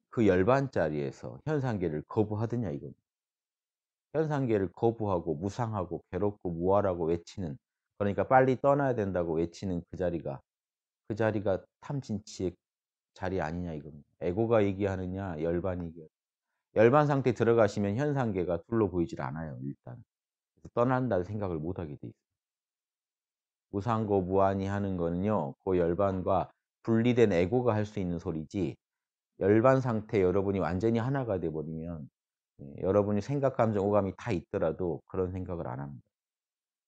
그 열반 자리에서 현상계를 거부하느냐 이겁니다. 현상계를 거부하고 무상하고 괴롭고 무아라고 외치는, 그러니까 빨리 떠나야 된다고 외치는 그 자리가 탐진치의 자리 아니냐 이겁니다. 에고가 얘기하느냐 열반이 얘기하느냐. 열반 상태에 들어가시면 현상계가 둘로 보이질 않아요. 일단. 그래서 떠난다는 생각을 못하게 돼 있어요. 무상고 무한이 하는 거는요. 그 열반과 분리된 에고가 할 수 있는 소리지, 열반 상태 여러분이 완전히 하나가 돼 버리면 여러분이 생각, 감정, 오감이 다 있더라도 그런 생각을 안 합니다.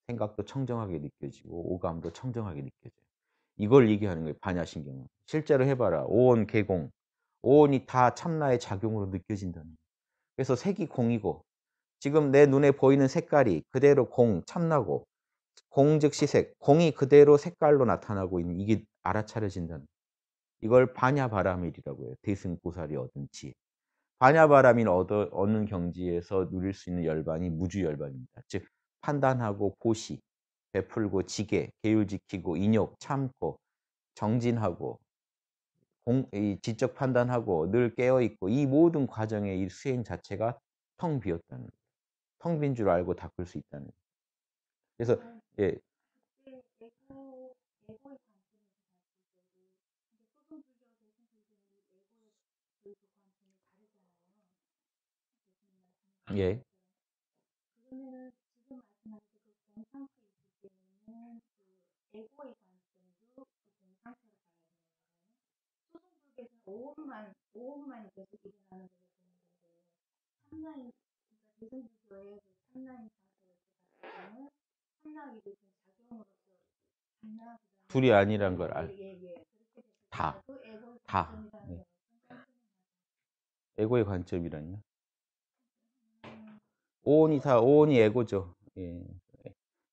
생각도 청정하게 느껴지고 오감도 청정하게 느껴져요. 이걸 얘기하는 거예요. 반야신경은. 실제로 해 봐라. 오온, 개공. 오온이 다 참나의 작용으로 느껴진다는 거예요. 그래서 색이 공이고 지금 내 눈에 보이는 색깔이 그대로 공, 참나고 공 즉시 색, 공이 그대로 색깔로 나타나고 있는 이게 알아차려진다는 거예요. 이걸 반야바라밀이라고 해요. 대승보살이 얻은 지. 반야바라밀 얻는 경지에서 누릴 수 있는 열반이 무주열반입니다. 즉 판단하고 보시, 베풀고 지게, 계율 지키고 인욕, 참고, 정진하고 이 지적 판단하고 늘 깨어 있고 이 모든 과정의 이 수행 자체가 텅 비었다는 거예요. 텅 빈 줄 알고 닦을 수 있다는 거예요. 그래서 예. 예. 둘이 아니란 걸 다. 다. 네. 에고의 관점이라니요. 오온이 에고죠. 예.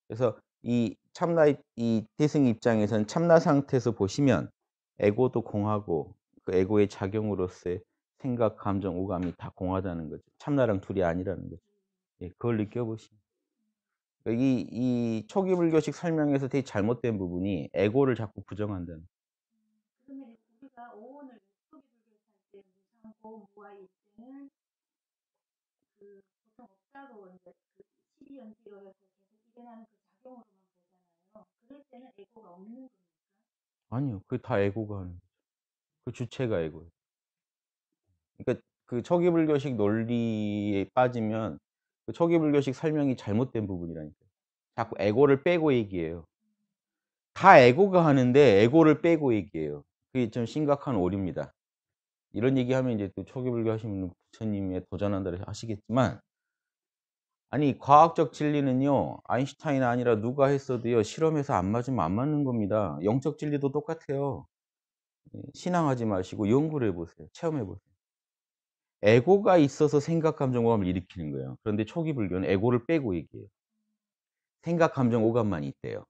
그래서 이 참나의 이 태승 입장에서는 참나 상태에서 보시면 에고도 공하고 그 에고의 작용으로서의 생각, 감정, 오감이 다 공하다는 거죠. 참나랑 둘이 아니라는 거죠. 예, 그걸 느껴보시면. 이 초기 불교식 설명에서 되게 잘못된 부분이 에고를 자꾸 부정한다는. 아니요. 그게 다 에고가 하는 거죠. 그 주체가 에고예요. 그러니까 그 초기 불교식 논리에 빠지면 그 초기 불교식 설명이 잘못된 부분이라니까요. 자꾸 에고를 빼고 얘기해요. 다 에고가 하는데 에고를 빼고 얘기해요. 그게 좀 심각한 오류입니다. 이런 얘기하면 이제 또 초기 불교 하시는 분은 부처님에 도전한다 그래서 하시겠지만, 아니 과학적 진리는요. 아인슈타인 아니라 누가 했어도요. 실험해서 안 맞으면 안 맞는 겁니다. 영적 진리도 똑같아요. 예, 신앙하지 마시고 연구를 해 보세요. 체험해 보세요. 에고가 있어서 생각, 감정, 오감을 일으키는 거예요. 그런데 초기 불교는 에고를 빼고 얘기해요. 생각, 감정, 오감만 있대요.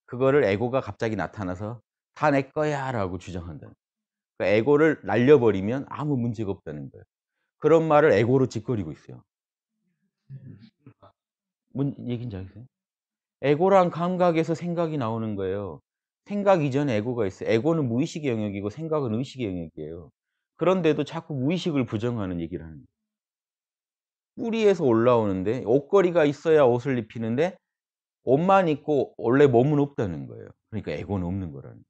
그거를 에고가 갑자기 나타나서 "다 내 거야."라고 주장한다는 거예요. 그러니까 에고를 날려버리면 아무 문제가 없다는 거예요. 그런 말을 에고로 짓거리고 있어요. 뭔 얘기인지 아세요? 에고란 감각에서 생각이 나오는 거예요. 생각 이전에 에고가 있어요. 에고는 무의식의 영역이고 생각은 의식의 영역이에요. 그런데도 자꾸 무의식을 부정하는 얘기를 하는 거예요. 뿌리에서 올라오는데 옷걸이가 있어야 옷을 입히는데 옷만 있고 원래 몸은 없다는 거예요. 그러니까 에고는 없는 거라는 거예요.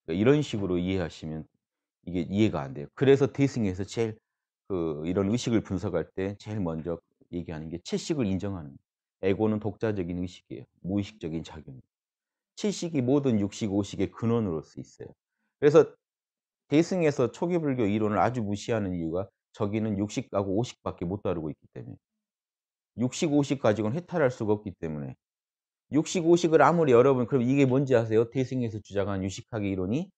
그러니까 이런 식으로 이해하시면 이게 이해가 안 돼요. 그래서 대승에서 제일 이런 의식을 분석할 때 제일 먼저 얘기하는 게 채식을 인정하는 거예요. 에고는 독자적인 의식이에요. 무의식적인 작용이에요. 채식이 모든 육식, 오식의 근원으로서 있어요. 그래서 대승에서 초기 불교 이론을 아주 무시하는 이유가 저기는 육식하고 오식밖에 못 다루고 있기 때문에. 육식, 오식 가지고는 해탈할 수가 없기 때문에. 육식, 오식을 아무리 여러분 그럼 이게 뭔지 아세요? 대승에서 주장한 유식학의 이론이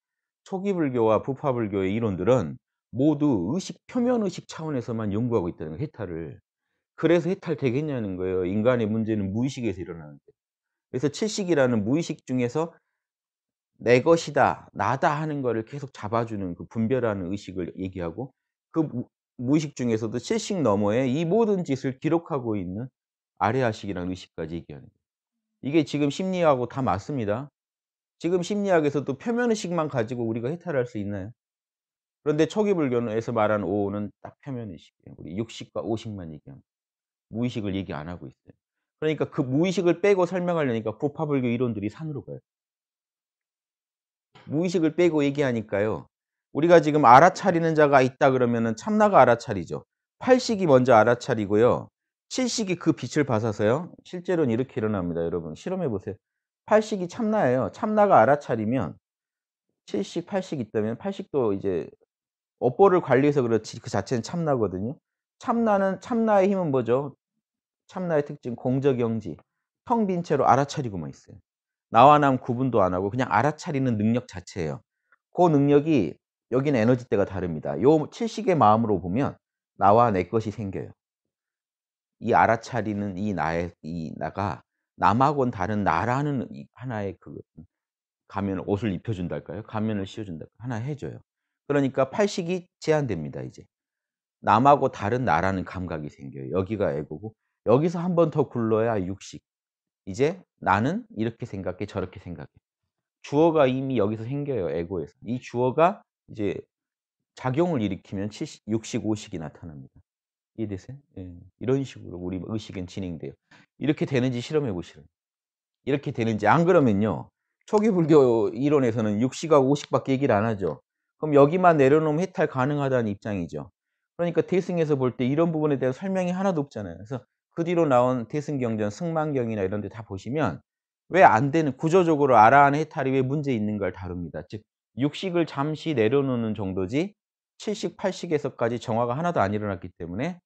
초기 불교와 부파 불교의 이론들은 모두 의식, 표면 의식 차원에서만 연구하고 있다는 거예요, 해탈을. 그래서 해탈되겠냐는 거예요. 인간의 문제는 무의식에서 일어나는데. 그래서 채식이라는 무의식 중에서 '내 것이다. 나다.' 하는 거를 계속 잡아주는 그 분별하는 의식을 얘기하고 그 무의식 중에서도 채식 너머에 이 모든 짓을 기록하고 있는 아레아식이라는 의식까지 얘기하는 거예요. 이게 지금 심리학하고 다 맞습니다. 지금 심리학에서도 표면 의식만 가지고 우리가 해탈할 수 있나요? 그런데 초기 불교에서 말하는 오는 딱 표면 의식이에요. 우리 육식과 오식만 얘기합니다. 무의식을 얘기 안 하고 있어요. 그러니까 그 무의식을 빼고 설명하려니까 부파 불교 이론들이 산으로 가요. 무의식을 빼고 얘기하니까요. 우리가 지금 알아차리는 자가 있다 그러면은 참나가 알아차리죠. 팔식이 먼저 알아차리고요. 칠식이 그 빛을 받아서요. 실제로는 이렇게 일어납니다, 여러분. 실험해 보세요. 팔식이 참나예요. 참나가 알아차리면 칠식, 팔식 있다면 팔식도 이제 업보를 관리해서 그렇지 그 자체는 참나거든요. 참나의 힘은 뭐죠? 참나의 특징 공적영지. 텅 빈 채로 알아차리고만 있어요. 나와 남 구분도 안 하고 그냥 알아차리는 능력 자체예요. 고 능력이 여기는 에너지대가 다릅니다. 요 칠식의 마음으로 보면 나와 내 것이 생겨요. 이 알아차리는 이 나의 이 나가 남하고는 다른 나라는 이 하나의 가면 옷을 입혀 준달까요? 가면을 씌워 준다 하나 해 줘요. 그러니까 팔식이 제한됩니다 이제. 남하고 다른 나라는 감각이 생겨요. 여기가 에고고 여기서 한 번 더 굴러야 육식. 이제 나는 이렇게 생각해 저렇게 생각해. 주어가 이미 여기서 생겨요 에고에서. 이 주어가 이제 작용을 일으키면 칠식 육식, 오식이 나타납니다. 이해되세요? 예. 이런 식으로 우리 의식은 진행돼요. 이렇게 되는지 실험해 보시라고요. 이렇게 되는지. 안 그러면요. 초기 불교 이론에서는 육식하고 오식밖에 얘기를 안 하죠. 그럼 여기만 내려놓으면 해탈 가능하다는 입장이죠. 그러니까 태승에서 볼 때 이런 부분에 대한 설명이 하나도 없잖아요. 그래서 그 뒤로 나온 태승경전, 승만경이나 이런 데 다 보시면 왜 안 되는 구조적으로 아라한의 해탈이 왜 문제 있는 걸 다룹니다. 즉 육식을 잠시 내려놓는 정도지 칠식, 팔식에서까지 정화가 하나도 안 일어났기 때문에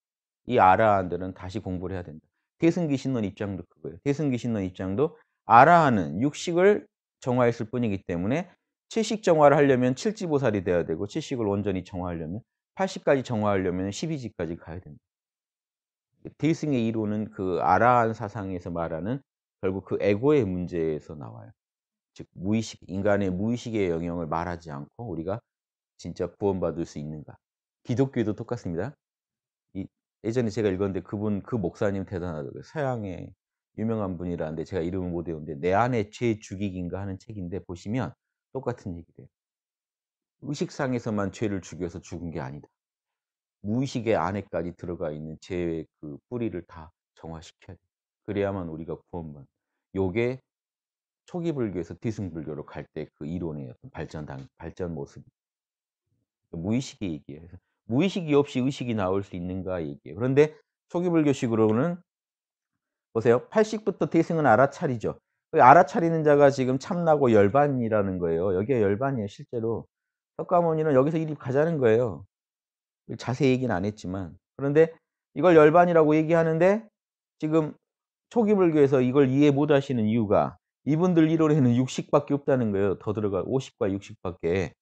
이 아라한들은 다시 공부를 해야 된다. 태승기신론 입장도 그거예요. 태승기신론 입장도 아라한은 육식을 정화했을 뿐이기 때문에 칠식 정화를 하려면 칠지보살이 돼야 되고 칠식을 온전히 정화하려면 80까지 정화하려면 12지까지 가야 됩니다. 대승의 이론은 그 아라한 사상에서 말하는 결국 그 에고의 문제에서 나와요. 즉 무의식, 인간의 무의식의 영역을 말하지 않고 우리가 진짜 구원받을 수 있는가. 기독교도 똑같습니다. 이 예전에 제가 읽었는데 그분 그 목사님 대단하더라고요. 서양의 유명한 분이라는데 제가 이름을 못 외우는데 내 안의 죄 죽이기인가 하는 책인데 보시면 똑같은 얘기를 해요. 의식상에서만 죄를 죽여서 죽은 게 아니다. 무의식의 안에까지 들어가 있는 죄의 그 뿌리를 다 정화시켜야 돼. 그래야만 우리가 구원받는. 요게 초기 불교에서 뒤승불교로 갈 때 그 이론의 어떤 발전 모습. 무의식의 얘기예요. 그래서 무의식이 없이 의식이 나올 수 있는가 얘기예요. 그런데 초기 불교식으로는 보세요. 팔식부터 대승은 알아차리죠. 그 알아차리는 자가 지금 참나고 열반이라는 거예요. 여기가 열반이에요, 실제로. 석가모니는 여기서 이리 가자는 거예요. 자세히 얘기는 안 했지만. 그런데 이걸 열반이라고 얘기하는데 지금 초기 불교에서 이걸 이해 못 하시는 이유가 이분들 이론에는 육식밖에 없다는 거예요. 더 들어가 오식과 육식밖에.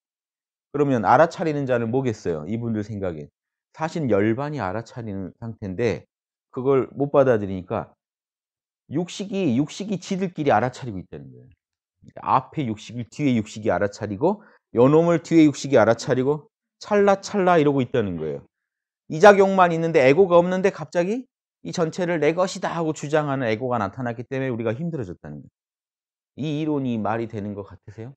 그러면 알아차리는 자는 뭐겠어요? 이분들 생각엔. 사실 열반이 알아차리는 상태인데 그걸 못 받아들이니까 육식이 지들끼리 알아차리고 있다는 거예요. 앞에 육식을 뒤에 육식이 알아차리고 요놈을 뒤에 육식이 알아차리고 찰나찰나 이러고 있다는 거예요. 이작용만 있는데 에고가 없는데 갑자기 이 전체를 내 것이다 하고 주장하는 에고가 나타났기 때문에 우리가 힘들어졌다는 거예요. 이 이론이 말이 되는 것 같으세요?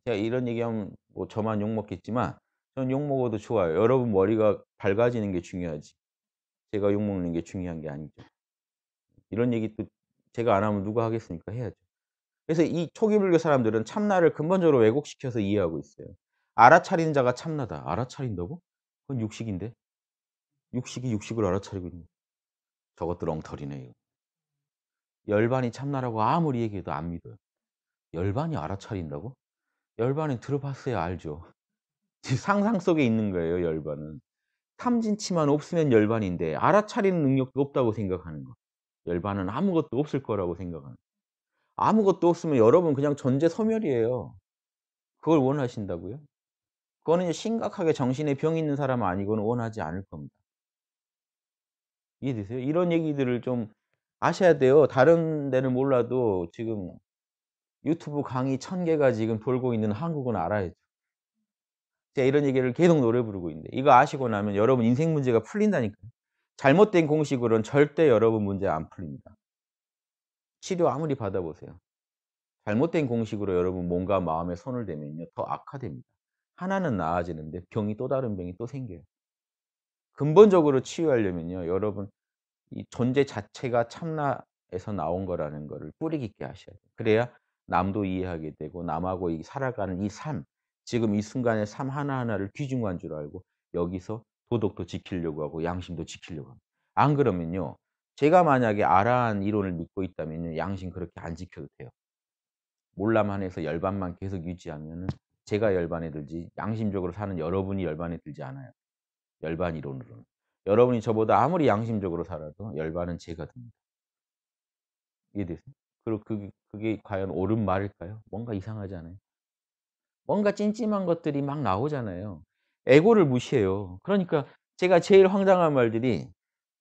제가 이런 얘기하면 뭐 저만 욕먹겠지만 전 욕먹어도 좋아요. 여러분 머리가 밝아지는 게 중요하지. 제가 욕먹는 게 중요한 게 아니죠. 이런 얘기 또 제가 안 하면 누가 하겠습니까? 해야죠. 그래서 이 초기 불교 사람들은 참나를 근본적으로 왜곡시켜서 이해하고 있어요. 알아차리는 자가 참나다. 알아차린다고? 그건 육식인데. 육식이 육식을 알아차리고 있는 저것들 엉터리네 이거. 열반이 참나라고 아무리 얘기해도 안 믿어요. 열반이 알아차린다고? 열반은 들어봤어야 알죠. 지 상상 속에 있는 거예요 열반은. 탐진치만 없으면 열반인데 알아차리는 능력도 없다고 생각하는 거. 열반은 아무것도 없을 거라고 생각하는 거. 아무것도 없으면 여러분 그냥 전제소멸이에요. 그걸 원하신다고요? 그거는 심각하게 정신에 병이 있는 사람 아니고는 원하지 않을 겁니다. 이해되세요? 이런 얘기들을 좀 아셔야 돼요. 다른 데는 몰라도 지금 유튜브 강의 1000개가 지금 돌고 있는 한국은 알아야죠. 제가 이런 얘기를 계속 노래 부르고 있는데 이거 아시고 나면 여러분 인생 문제가 풀린다니까요. 잘못된 공식으로는 절대 여러분 문제 안 풀립니다. 치료 아무리 받아 보세요. 잘못된 공식으로 여러분 몸과 마음에 손을 대면요 더 악화됩니다. 하나는 나아지는데 병이 또 다른 병이 또 생겨요. 근본적으로 치유하려면요 여러분 이 존재 자체가 참나에서 나온 거라는 거를 뿌리 깊게 아셔야 돼요. 그래야 남도 이해하게 되고 남하고 이 살아가는 이 삶, 지금 이 순간의 삶 하나하나를 귀중한 줄 알고 여기서 도덕도 지키려고 하고 양심도 지키려고 합니다. 안 그러면요. 제가 만약에 아라한 이론을 믿고 있다면요. 양심 그렇게 안 지켜도 돼요. 몰라만 해서 열반만 계속 유지하면은 제가 열반에 들지 양심적으로 사는 여러분이 열반에 들지 않아요. 열반 이론으로는. 여러분이 저보다 아무리 양심적으로 살아도 열반은 제가 듭니다. 이해되세요? 그리고 그게 과연 옳은 말일까요? 뭔가 이상하지 않아요? 뭔가 찜찜한 것들이 막 나오잖아요. 에고를 무시해요. 그러니까 제가 제일 황당한 말들이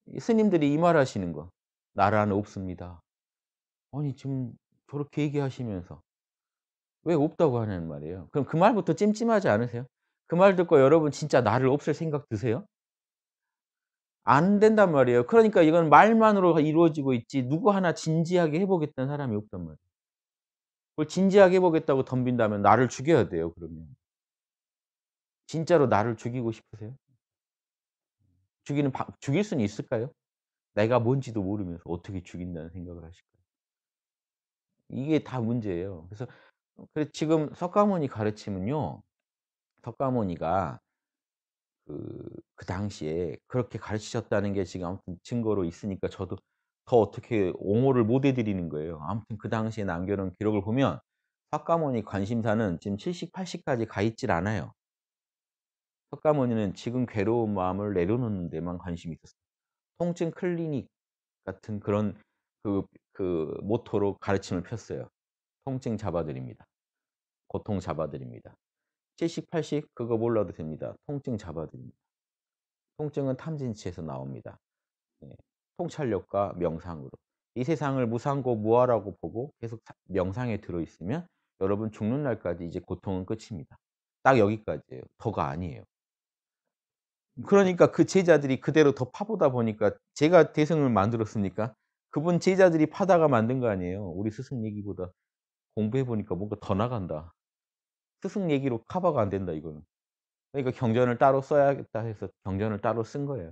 이 스님들이 이 말하시는 거. "나라는 없습니다." 아니 지금 저렇게 얘기하시면서 왜 없다고 하냐는 말이에요. 그럼 그 말부터 찜찜하지 않으세요? 그 말 듣고 여러분 진짜 나를 없앨 생각 드세요? 안 된단 말이에요. 그러니까 이건 말만으로 이루어지고 있지 누구 하나 진지하게 해 보겠다는 사람이 없단 말이에요. 그걸 진지하게 해 보겠다고 덤빈다면 나를 죽여야 돼요 그러면. 진짜로 나를 죽이고 싶으세요? 죽일 수는 있을까요? 내가 뭔지도 모르면서 어떻게 죽인다는 생각을 하실까요? 이게 다 문제예요. 그래서 지금 석가모니 가르침은요. 석가모니가 그 당시에 그렇게 가르치셨다는 게 지금 아무튼 증거로 있으니까 저도 더 어떻게 옹호를 못 해 드리는 거예요. 아무튼 그 당시에 남겨 놓은 기록을 보면 석가모니 관심사는 지금 70, 80 까지 가 있질 않아요. 석가모니는 지금 괴로운 마음을 내려놓는 데만 관심이 있었어요. 통증 클리닉 같은 그런 모토로 가르침을 폈어요. 통증 잡아 드립니다. 고통 잡아 드립니다. 70, 80 그거 몰라도 됩니다. 통증 잡아 드립니다. 통증은 탐진치에서 나옵니다. 네. 통찰력과 명상으로. 이 세상을 무상고 무아라고 보고 계속 명상에 들어 있으면 여러분 죽는 날까지 이제 고통은 끝입니다. 딱 여기까지예요. 더가 아니에요. 그러니까 그 제자들이 그대로 더 파보다 보니까 제가 대승을 만들었으니까 그분 제자들이 파다가 만든 거 아니에요. 우리 스승 얘기보다 공부해 보니까 뭔가 더 나간다. 스승 얘기로 커버가 안 된다 이거는. 그러니까 경전을 따로 써야겠다 해서 경전을 따로 쓴 거예요.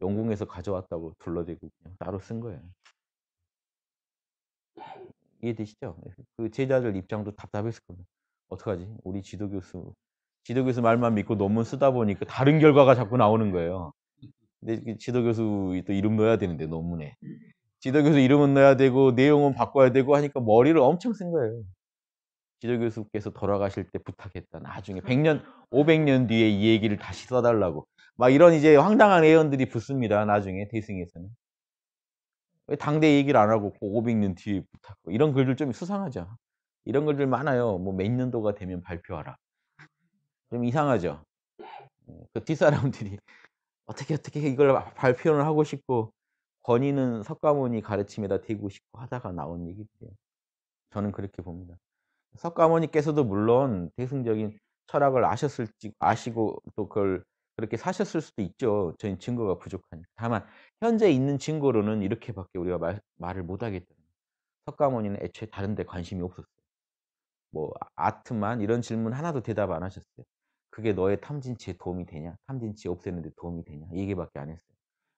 영국에서 가져왔다고 둘러대고 그냥 따로 쓴 거예요. 이해되시죠? 예. 그 제자들 입장도 답답했을 겁니다. '어떡하지? 우리 지도 교수 말만 믿고 논문 쓰다 보니까 다른 결과가 자꾸 나오는 거예요.' 근데 그 지도 교수 또 이름 넣어야 되는데 논문에. 지도 교수 이름은 넣어야 되고 내용은 바꿔야 되고 하니까 머리를 엄청 쓴 거예요. 지도 교수께서 돌아가실 때 부탁했다. 나중에 100 년, 500년 뒤에 이 얘기를 다시 써 달라고. 막 이런 이제 황당한 애언들이 붙습니다, 나중에 대승에서는. 왜 당대 얘기를 안 하고 꼭 500년 뒤에 부탁 이런 글들 좀 수상하죠. 이런 글들 많아요. 뭐 "몇 년도가 되면 발표하라." 좀 이상하죠. 그 뒷사람들이 어떻게 이걸 발표를 하고 싶고 권위는 석가모니 가르침에다 대고 싶고 하다가 나온 얘기들이에요. 저는 그렇게 봅니다. 석가모니께서도 물론 대승적인 철학을 아셨을지 아시고 또 그걸 그렇게 사셨을 수도 있죠. 저희는 증거가 부족하니까. 다만 현재 있는 증거로는 이렇게밖에 우리가 말을 못 하겠다는 거예요. 석가모니는 애초에 다른 데 관심이 없었어요. 뭐 아트만 이런 질문 하나도 대답 안 하셨어요. "그게 너의 탐진치에 도움이 되냐? 탐진치 없애는 데 도움이 되냐?" 이 얘기밖에 안 했어요.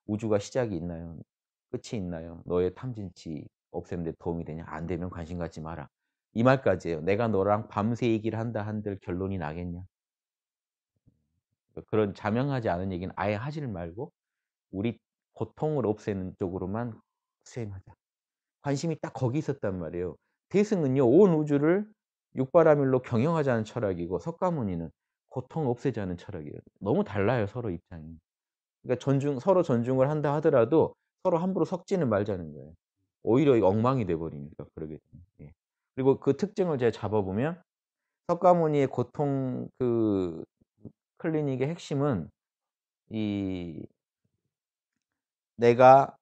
"우주가 시작이 있나요? 끝이 있나요? 너의 탐진치 없애는 데 도움이 되냐? 안 되면 관심 갖지 마라." 이 말까지예요. "내가 너랑 밤새 얘기를 한다 한들 결론이 나겠냐?" 그런 자명하지 않은 얘기는 아예 하지를 말고 우리 고통을 없애는 쪽으로만 수행하자. 관심이 딱 거기 있었단 말이에요. 대승은요 온 우주를 육바라밀로 경영하자는 철학이고 석가모니는 고통을 없애자는 철학이에요. 너무 달라요 서로 입장이. 그러니까 서로 존중을 한다 하더라도 서로 함부로 섞지는 말자는 거예요. 오히려 이거 엉망이 돼 버리니까 그러게 되면. 예. 그리고 그 특징을 제가 잡아 보면 석가모니의 고통 클리닉의 핵심은 이 내가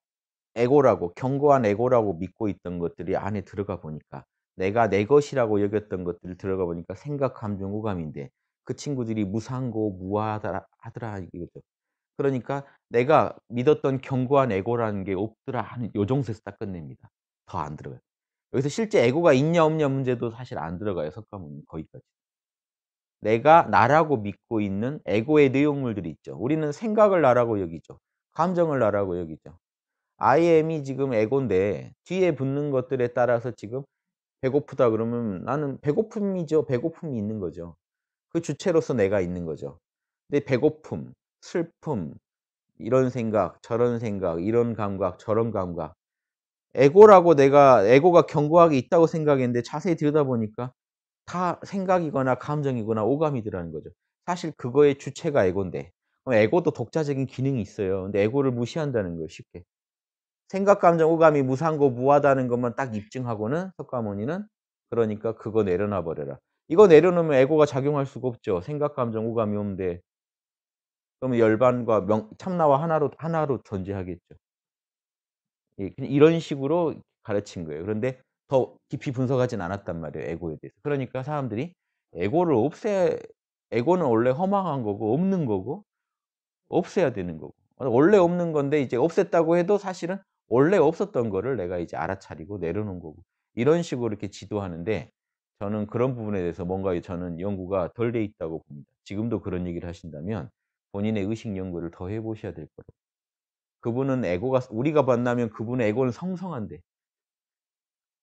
에고라고 견고한 에고라고 믿고 있던 것들이 안에 들어가 보니까 내가 내 것이라고 여겼던 것들이 들어가 보니까 생각, 감정, 오감인데 그 친구들이 무상고 무아하더라 하더라 이거죠. 그러니까 내가 믿었던 견고한 에고라는 게 없더라 하는 요 정도에서 딱 끝냅니다. 더 안 들어가요. 여기서 실제 에고가 있냐 없냐 문제도 사실 안 들어가요 석가모니는 거기까지. 내가 나라고 믿고 있는 에고의 내용물들이 있죠. 우리는 생각을 나라고 여기죠. 감정을 나라고 여기죠. I am이 지금 에고인데 뒤에 붙는 것들에 따라서 지금 배고프다 그러면 나는 배고픔이죠. 배고픔이 있는 거죠. 그 주체로서 내가 있는 거죠. 근데 배고픔, 슬픔, 이런 생각, 저런 생각, 이런 감각, 저런 감각. 에고라고 내가 에고가 견고하게 있다고 생각했는데 자세히 들여다보니까 다 생각이거나 감정이거나 오감이더라는 거죠. 사실 그거의 주체가 에고인데 에고도 독자적인 기능이 있어요. 근데 에고를 무시한다는 거예요 쉽게. 생각, 감정, 오감이 무상고 무하다는 것만 딱 입증하고는 석가모니는 그러니까 "그거 내려놔 버려라." 이거 내려놓으면 에고가 작용할 수가 없죠. 생각, 감정, 오감이 없는데 그러면 열반과 참나와 하나로 존재하겠죠. 예 그냥 이런 식으로 가르친 거예요. 그런데 더 깊이 분석하진 않았단 말이에요, 에고에 대해서. 그러니까 사람들이 에고를 없애 에고는 원래 허망한 거고 없는 거고 없애야 되는 거고. 원래 없는 건데 이제 없앴다고 해도 사실은 원래 없었던 거를 내가 이제 알아차리고 내려놓은 거고. 이런 식으로 이렇게 지도하는데 저는 그런 부분에 대해서 뭔가 저는 연구가 덜 돼 있다고 봅니다. 지금도 그런 얘기를 하신다면 본인의 의식 연구를 더 해 보셔야 될 거라고. 그분은 에고가 우리가 만나면 그분의 에고는 성성한데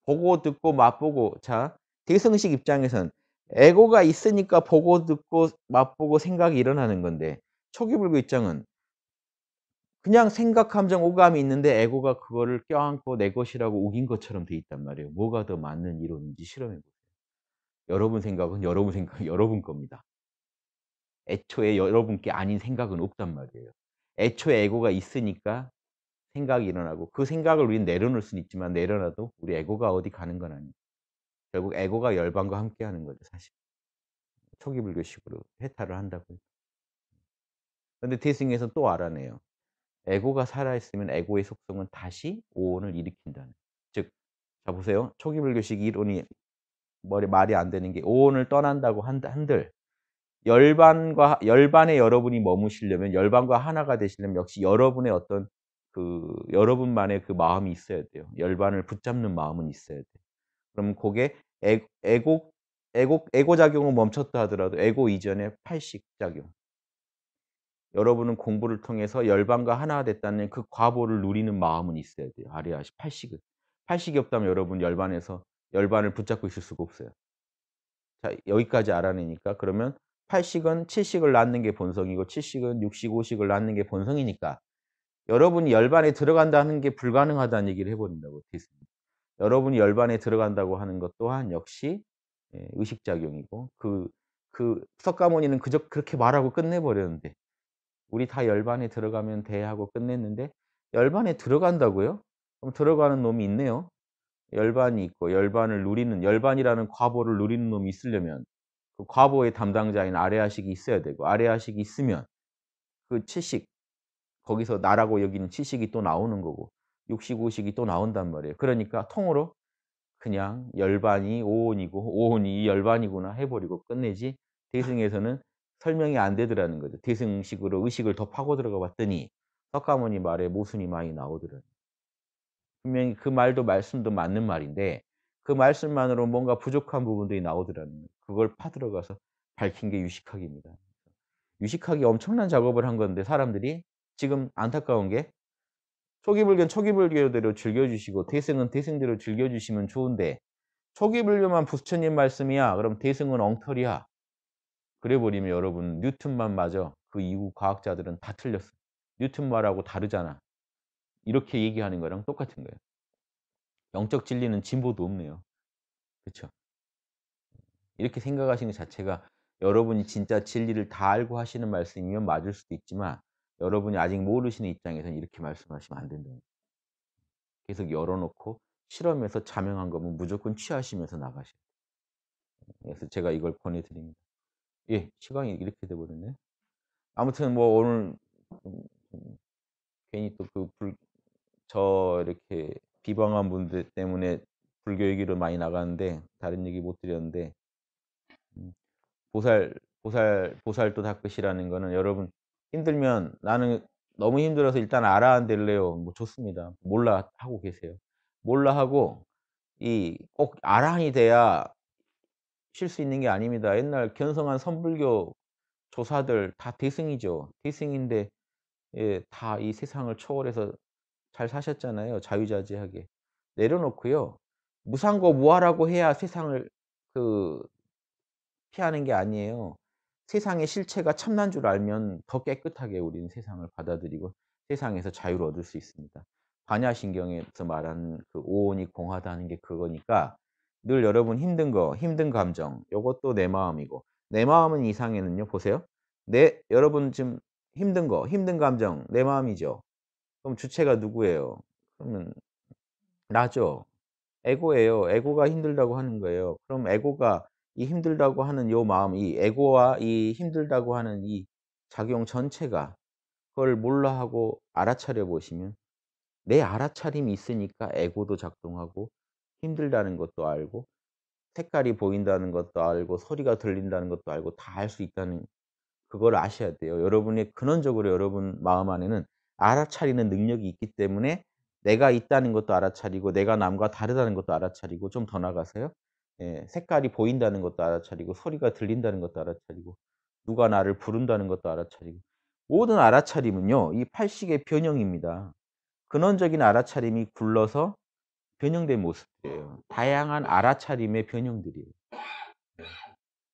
보고 듣고 맛보고 자 대승식 입장에선 에고가 있으니까 보고 듣고 맛보고 생각이 일어나는 건데 초기불교 입장은 그냥 생각, 감정, 오감이 있는데 에고가 그거를 껴안고 내 것이라고 우긴 것처럼 돼 있단 말이에요. 뭐가 더 맞는 이론인지 실험해 보세요. 여러분 생각은 여러분 생각 여러분 겁니다. 애초에 여러분께 아닌 생각은 없단 말이에요. 애초에 에고가 있으니까 생각이 일어나고 그 생각을 우리는 내려놓을 수는 있지만 내려놔도 우리 에고가 어디 가는 건 아니에요. 결국 에고가 열반과 함께하는 거죠 사실. 초기 불교식으로 해탈을 한다고요. 근데 대승에서 또 알아내요. 에고가 살아있으면 에고의 속성은 다시 오온을 일으킨다는. 즉 자 보세요. 초기 불교식 이론이 말이 안 되는 게 오온을 떠난다고 한들 열반에 여러분이 머무시려면 열반과 하나가 되시려면 역시 여러분의 어떤 여러분만의 그 마음이 있어야 돼요. 열반을 붙잡는 마음은 있어야 돼요. 그럼 고게 에고 작용은 멈췄다 하더라도 에고 이전에 팔식 작용. 여러분은 공부를 통해서 열반과 하나가 됐다는 그 과보를 누리는 마음은 있어야 돼요. 아리아식 팔식은. 팔식이 없다면 여러분 열반을 붙잡고 있을 수가 없어요. 자 여기까지 알아내니까 그러면 팔식은 칠식을 낳는 게 본성이고 칠식은 육식, 오식을 낳는 게 본성이니까 여러분이 열반에 들어간다는 게 불가능하다는 얘기를 해 버린다고 돼 있습니다. 여러분이 열반에 들어간다고 하는 것 또한 역시 의식작용이고 석가모니는 그저 그렇게 말하고 끝내 버렸는데 "우리 다 열반에 들어가면 돼." 하고 끝냈는데 열반에 들어간다고요? 그럼 들어가는 놈이 있네요. 열반이 있고 열반이라는 과보를 누리는 놈이 있으려면 그 과보의 담당자인 아레아식이 있어야 되고 아레아식이 있으면 그 칠식 거기서 나라고 여기는 칠식이 또 나오는 거고 육식, 오식이 또 나온단 말이에요. 그러니까 통으로 그냥 열반이 오온이고 오온이 열반이구나 해 버리고 끝내지 대승에서는 설명이 안 되더라는 거죠. 대승식으로 의식을 더 파고 들어가 봤더니 석가모니 말에 모순이 많이 나오더라고요. 분명히 그 말씀도 맞는 말인데 그 말씀만으로 뭔가 부족한 부분들이 나오더라는 거예요. 그걸 파들어가서 밝힌 게 유식학입니다. 유식학이 엄청난 작업을 한 건데 사람들이 지금 안타까운 게 초기 불교는 초기 불교대로 즐겨 주시고 대승은 대승대로 즐겨 주시면 좋은데 초기 불교만 부처님 말씀이야. 그럼 대승은 엉터리야. 그래 버리면 여러분 뉴턴만 맞아. 그 이후 과학자들은 다 틀렸어. "뉴턴 말하고 다르잖아." 이렇게 얘기하는 거랑 똑같은 거예요. 영적 진리는 진보도 없네요. 그쵸? 이렇게 생각하시는 것 자체가 여러분이 진짜 진리를 다 알고 하시는 말씀이면 맞을 수도 있지만 여러분이 아직 모르시는 입장에서는 이렇게 말씀하시면 안 된다는 거예요. 계속 열어 놓고 실험해서 자명한 거면 무조건 취하시면서 나가셔야 돼요. 그래서 제가 이걸 권해 드립니다. 예. 시간이 이렇게 돼 버렸네. 아무튼 뭐 오늘 좀 괜히 또 그 이렇게 비방한 분들 때문에 불교 얘기로 많이 나가는데 다른 얘기 못 드렸는데 음 보살도 닦으시라는 거는 여러분 힘들면 "나는 너무 힘들어서 일단 아라한될래요." 뭐 좋습니다. 몰라 하고 계세요. 몰라 하고 이 꼭 아라한이 돼야 쉴 수 있는 게 아닙니다. 옛날 견성한 선불교 조사들 다 대승이죠. 대승인데 예 다 이 세상을 초월해서 잘 사셨잖아요, 자유자재하게. 내려놓고요. 무상고무아라고 해야 세상을 그 피하는 게 아니에요. 세상의 실체가 참난 줄 알면 더 깨끗하게 우리는 세상을 받아들이고 세상에서 자유를 얻을 수 있습니다. 반야신경에서 말하는 그 오온이 공하다는 게 그거니까 늘 여러분 힘든 거, 힘든 감정 요것도 내 마음이고 내 마음은 이상에는요 보세요. 여러분 지금 힘든 거, 힘든 감정 내 마음이죠. 그럼 주체가 누구예요? 그러면 나죠. 에고예요. 에고가 힘들다고 하는 거예요. 그럼 에고가 이 힘들다고 하는 요 마음 이 에고와 이 힘들다고 하는 이 작용 전체가 그걸 몰라 하고 알아차려 보시면 내 알아차림이 있으니까 에고도 작동하고 힘들다는 것도 알고 색깔이 보인다는 것도 알고 소리가 들린다는 것도 알고 다 알 수 있다는 그걸 아셔야 돼요. 여러분의 근원적으로 여러분 마음 안에는 알아차리는 능력이 있기 때문에 내가 있다는 것도 알아차리고 내가 남과 다르다는 것도 알아차리고 좀 더 나아가서요. 예 색깔이 보인다는 것도 알아차리고 소리가 들린다는 것도 알아차리고 누가 나를 부른다는 것도 알아차리고 모든 알아차림은요. 이 팔식의 변형입니다. 근원적인 알아차림이 굴러서 변형된 모습들이에요. 다양한 알아차림의 변형들이에요.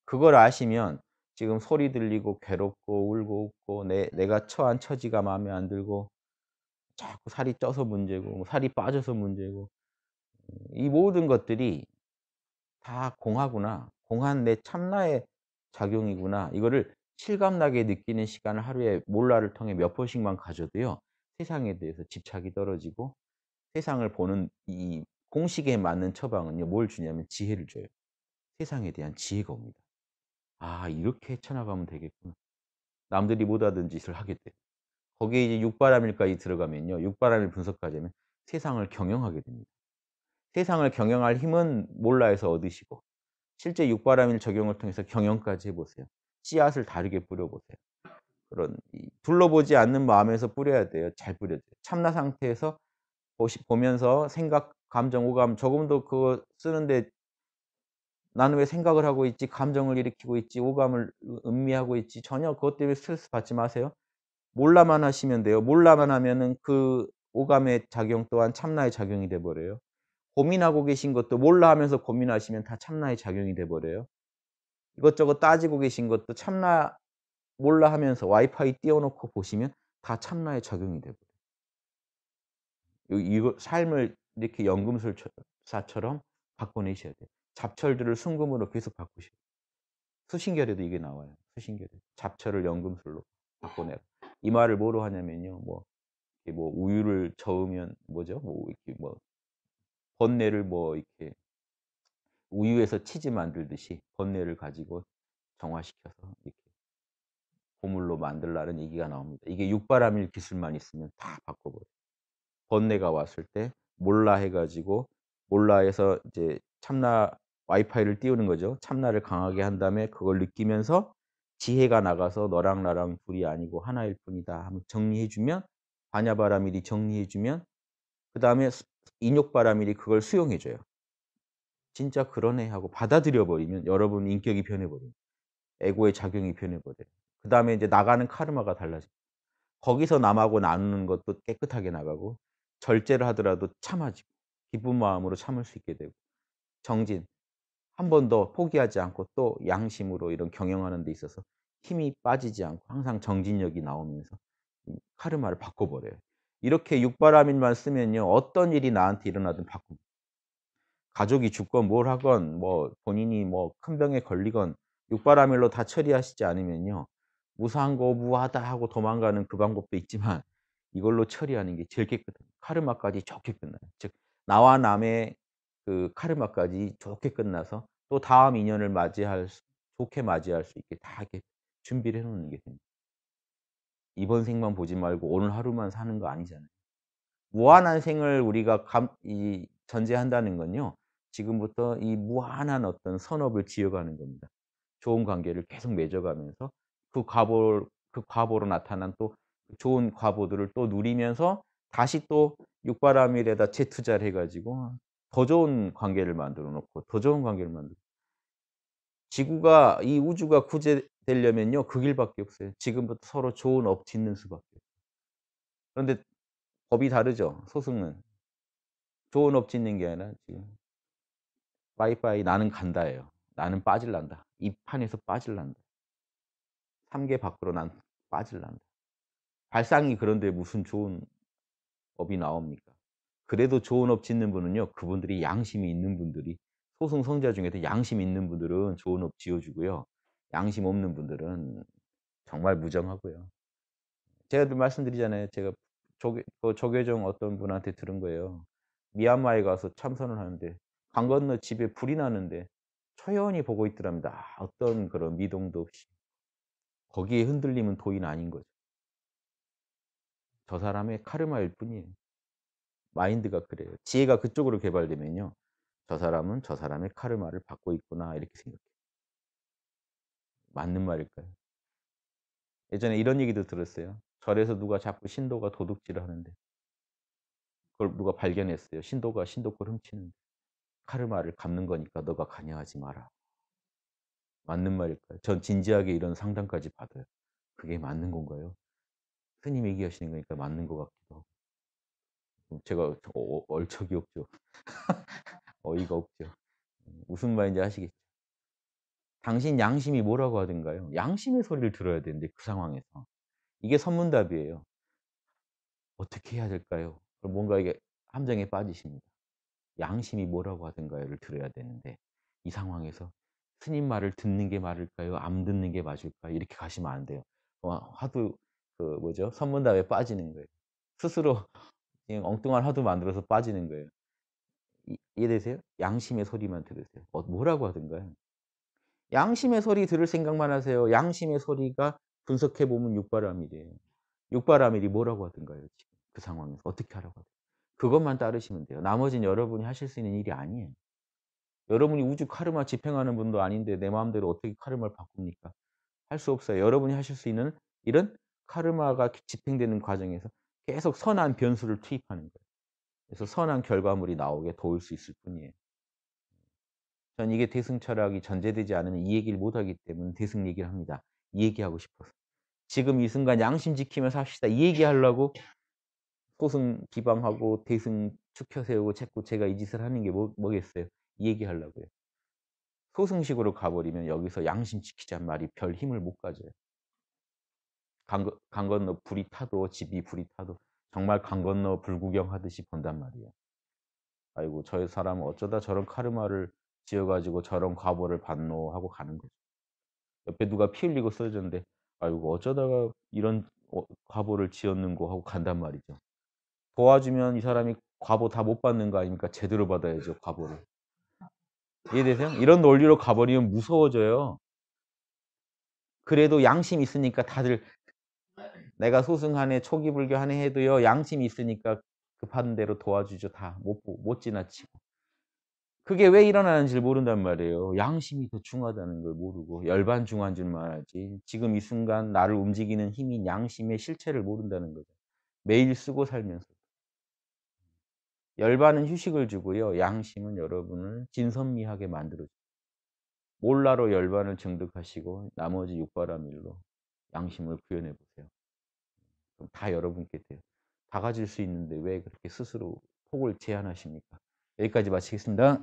그걸 아시면 지금 소리 들리고 괴롭고 울고 웃고 내가 처한 처지가 마음에 안 들고 자꾸 살이 쪄서 문제고 뭐 살이 빠져서 문제고 이 모든 것들이 다 공하구나. 공한 내 참나의 작용이구나. 이거를 실감나게 느끼는 시간을 하루에 몰라를 통해 몇 번씩만 가져도요. 세상에 대해서 집착이 떨어지고 세상을 보는 이 공식에 맞는 처방은요. 뭘 주냐면 지혜를 줘요. 세상에 대한 지혜가 옵니다. '아 이렇게 헤쳐나가면 되겠구나.' 남들이 못 하던 짓을 하게 돼요. 거기에 이제 육바라밀까지 들어가면요. 육바라밀 분석까지 하면 세상을 경영하게 됩니다. 세상을 경영할 힘은 몰라에서 얻으시고 실제 육바라밀 적용을 통해서 경영까지 해 보세요. 씨앗을 다르게 뿌려 보세요. 그런 이 둘러보지 않는 마음에서 뿌려야 돼요. 잘 뿌려야 돼요. 참나 상태에서 보면서 생각, 감정, 오감 조금 더 그거 쓰는데 '나는 왜 생각을 하고 있지? 감정을 일으키고 있지? 오감을 음미하고 있지?' 전혀 그것 때문에 스트레스 받지 마세요. 몰라만 하시면 돼요. 몰라만 하면은 그 오감의 작용 또한 참나의 작용이 돼 버려요. 고민하고 계신 것도 몰라 하면서 고민하시면 다 참나의 작용이 돼 버려요. 이것저것 따지고 계신 것도 참나 몰라 하면서 와이파이 띄워 놓고 보시면 다 참나의 작용이 돼 버려요. 이거 삶을 이렇게 사처럼 바꿔내셔야 돼요. 잡철들을 순금으로 계속 바꾸셔야 돼요. 수신결에도 이게 나와요. 수신결에. 잡철을 연금술로 바꿔내라. 이 말을 뭐로 하냐면요. 뭐 이렇게 뭐 우유를 저으면 뭐죠? 뭐 이렇게 뭐 번뇌를 뭐 이렇게 우유에서 치즈 만들듯이 번뇌를 가지고 정화시켜서 이렇게 고물로 만들라는 얘기가 나옵니다. 이게 육바라밀 기술만 있으면 다 바꿔버려요. 번뇌가 왔을 때 몰라 해 가지고 몰라에서 이제 참나 와이파이를 띄우는 거죠. 참나를 강하게 한 다음에 그걸 느끼면서 지혜가 나가서 "너랑 나랑 둘이 아니고 하나일 뿐이다." 하면 정리해 주면 반야바라밀이 정리해 주면 그다음에 인욕바라밀이 그걸 수용해 줘요. '진짜 그러네.' 하고 받아들여 버리면 여러분 인격이 변해 버려요. 에고의 작용이 변해 버려요. 그다음에 이제 나가는 카르마가 달라져요. 거기서 남하고 나누는 것도 깨끗하게 나가고 절제를 하더라도 참아지고 기쁜 마음으로 참을 수 있게 되고 정진. 한 번 더 포기하지 않고 또 양심으로 이런 경영하는 데 있어서 힘이 빠지지 않고 항상 정진력이 나오면서 카르마를 바꿔 버려요. 이렇게 육바라밀만 쓰면요. 어떤 일이 나한테 일어나든 바꿉니다. 가족이 죽건 뭘 하건 뭐 본인이 뭐 큰 병에 걸리건 육바라밀로 다 처리하시지 않으면요. 무상고무하다 하고 도망가는 그 방법도 있지만 이걸로 처리하는 게 제일 깨끗해요. 카르마까지 좋게 끝나요. 즉 나와 남의 그 카르마까지 좋게 끝나서 또 다음 인연을 맞이할 수 좋게 맞이할 수 있게 다 이렇게 준비를 해 놓는 게 됩니다. 이번 생만 보지 말고 오늘 하루만 사는 거 아니잖아요. 무한한 생을 우리가 전제한다는 건요. 지금부터 이 무한한 어떤 선업을 지어가는 겁니다. 좋은 관계를 계속 맺어가면서 그 과보로 나타난 또 좋은 과보들을 또 누리면서 다시 또 육바라밀에다 재투자를 해 가지고 더 좋은 관계를 만들어 놓고 더 좋은 관계를 만들고 지구가 이 우주가 구제되려면요. 그 길밖에 없어요. 지금부터 서로 좋은 업 짓는 수밖에 없어요. 그런데 법이 다르죠, 소승은. 좋은 업 짓는 게 아니라 지금 빠이빠이 나는 간다예요. 나는 빠질란다. 이 판에서 빠질란다. 3계 밖으로 난 빠질란다. 발상이 그런데 무슨 좋은 업이 나옵니까? 그래도 좋은 업 짓는 분은요. 그분들이 양심이 있는 분들이 소승성자 중에도 양심 있는 분들은 좋은 업 지어 주고요. 양심 없는 분들은 정말 무정하고요. 제가 늘 말씀드리잖아요. 제가 조계종 어떤 분한테 들은 거예요. 미얀마에 가서 참선을 하는데 강 건너 집에 불이 나는데 초연히 보고 있더랍니다. 어떤 그런 미동도 없이. 거기에 흔들림은 도인 아닌 거죠. 저 사람의 카르마일 뿐이에요. 마인드가 그래요. 지혜가 그쪽으로 개발되면요. '저 사람은 저 사람의 카르마를 받고 있구나.' 이렇게 생각해요. 맞는 말일까요? 예전에 이런 얘기도 들었어요. 절에서 누가 자꾸 신도가 도둑질을 하는데 그걸 누가 발견했어요. 신도가 신도 걸 훔치는데. "카르마를 갚는 거니까 너가 관여하지 마라." 맞는 말일까요? 전 진지하게 이런 상담까지 받아요. 그게 맞는 건가요? 스님 얘기하시는 거니까 맞는 것 같기도 하고. 제가 얼척이 없죠. 어이가 없죠. 무슨 말인지 아시겠죠? 당신 양심이 뭐라고 하든가요. 양심의 소리를 들어야 되는데 그 상황에서. 이게 선문답이에요. 어떻게 해야 될까요? 그럼 뭔가 이게 함정에 빠지십니다. 양심이 뭐라고 하든가요를 들어야 되는데 이 상황에서 스님 말을 듣는 게 맞을까요? 안 듣는 게 맞을까요? 이렇게 가시면 안 돼요. 하도 그 뭐죠? 선문답에 빠지는 거예요. 스스로 그냥 엉뚱한 화두 만들어서 빠지는 거예요. 이해되세요? 양심의 소리만 들으세요. 뭐라고 하든가요. 양심의 소리 들을 생각만 하세요. 양심의 소리가 분석해 보면 육바라밀이에요. 육바라밀이 뭐라고 하든가요, 지금 그 상황에서 어떻게 하라고 하든. 그것만 따르시면 돼요. 나머지는 여러분이 하실 수 있는 일이 아니에요. 여러분이 우주 카르마 집행하는 분도 아닌데 내 마음대로 어떻게 카르마를 바꿉니까? 할 수 없어요. 여러분이 하실 수 있는 일은 카르마가 집행되는 과정에서 계속 선한 변수를 투입하는 거예요. 그래서 선한 결과물이 나오게 도울 수 있을 뿐이에요. 전 이게 대승 철학이 전제되지 않으면 이 얘기를 못 하기 때문에 대승 얘기를 합니다. 이 얘기하고 싶어서. 지금 이 순간 양심 지키면서 합시다. 이 얘기하려고 소승 기방하고 대승 축켜 세우고 자꾸 제가 이 짓을 하는 게 뭐겠어요. 이 얘기하려고요. 소승식으로 가버리면 여기서 양심 지키자는 말이 별 힘을 못 가져요. 강 건너 불이 타도 집이 불이 타도 정말 강 건너 불구경하듯이 본단 말이에요. '아이고 저 사람은 어쩌다 저런 카르마를 지어 가지고 저런 과보를 받노.' 하고 가는 거죠. 옆에 누가 피 흘리고 쓰러졌는데 '아이고 어쩌다가 이런 과보를 지었는고.' 하고 간단 말이죠. 도와주면 이 사람이 과보 다 못 받는 거 아닙니까? 제대로 받아야죠, 과보를. 이해되세요? 이런 논리로 가버리면 무서워져요. 그래도 양심이 있으니까 다들 내가 소승하네 초기 불교하네 해도요. 양심이 있으니까 급한 대로 도와주죠 다. 못 지나치고. 그게 왜 일어나는지를 모른단 말이에요. 양심이 더 중하다는 걸 모르고 열반중한 줄만 알지 지금 이 순간 나를 움직이는 힘인 양심의 실체를 모른다는 거죠. 매일 쓰고 살면서. 열반은 휴식을 주고요. 양심은 여러분을 진선미하게 만들어 줘요. 몰라로 열반을 증득하시고 나머지 육바라밀로 양심을 구현해 보세요. 그럼 다 여러분께 돼요. 다 가질 수 있는데 왜 그렇게 스스로 폭을 제한하십니까? 여기까지 마치겠습니다.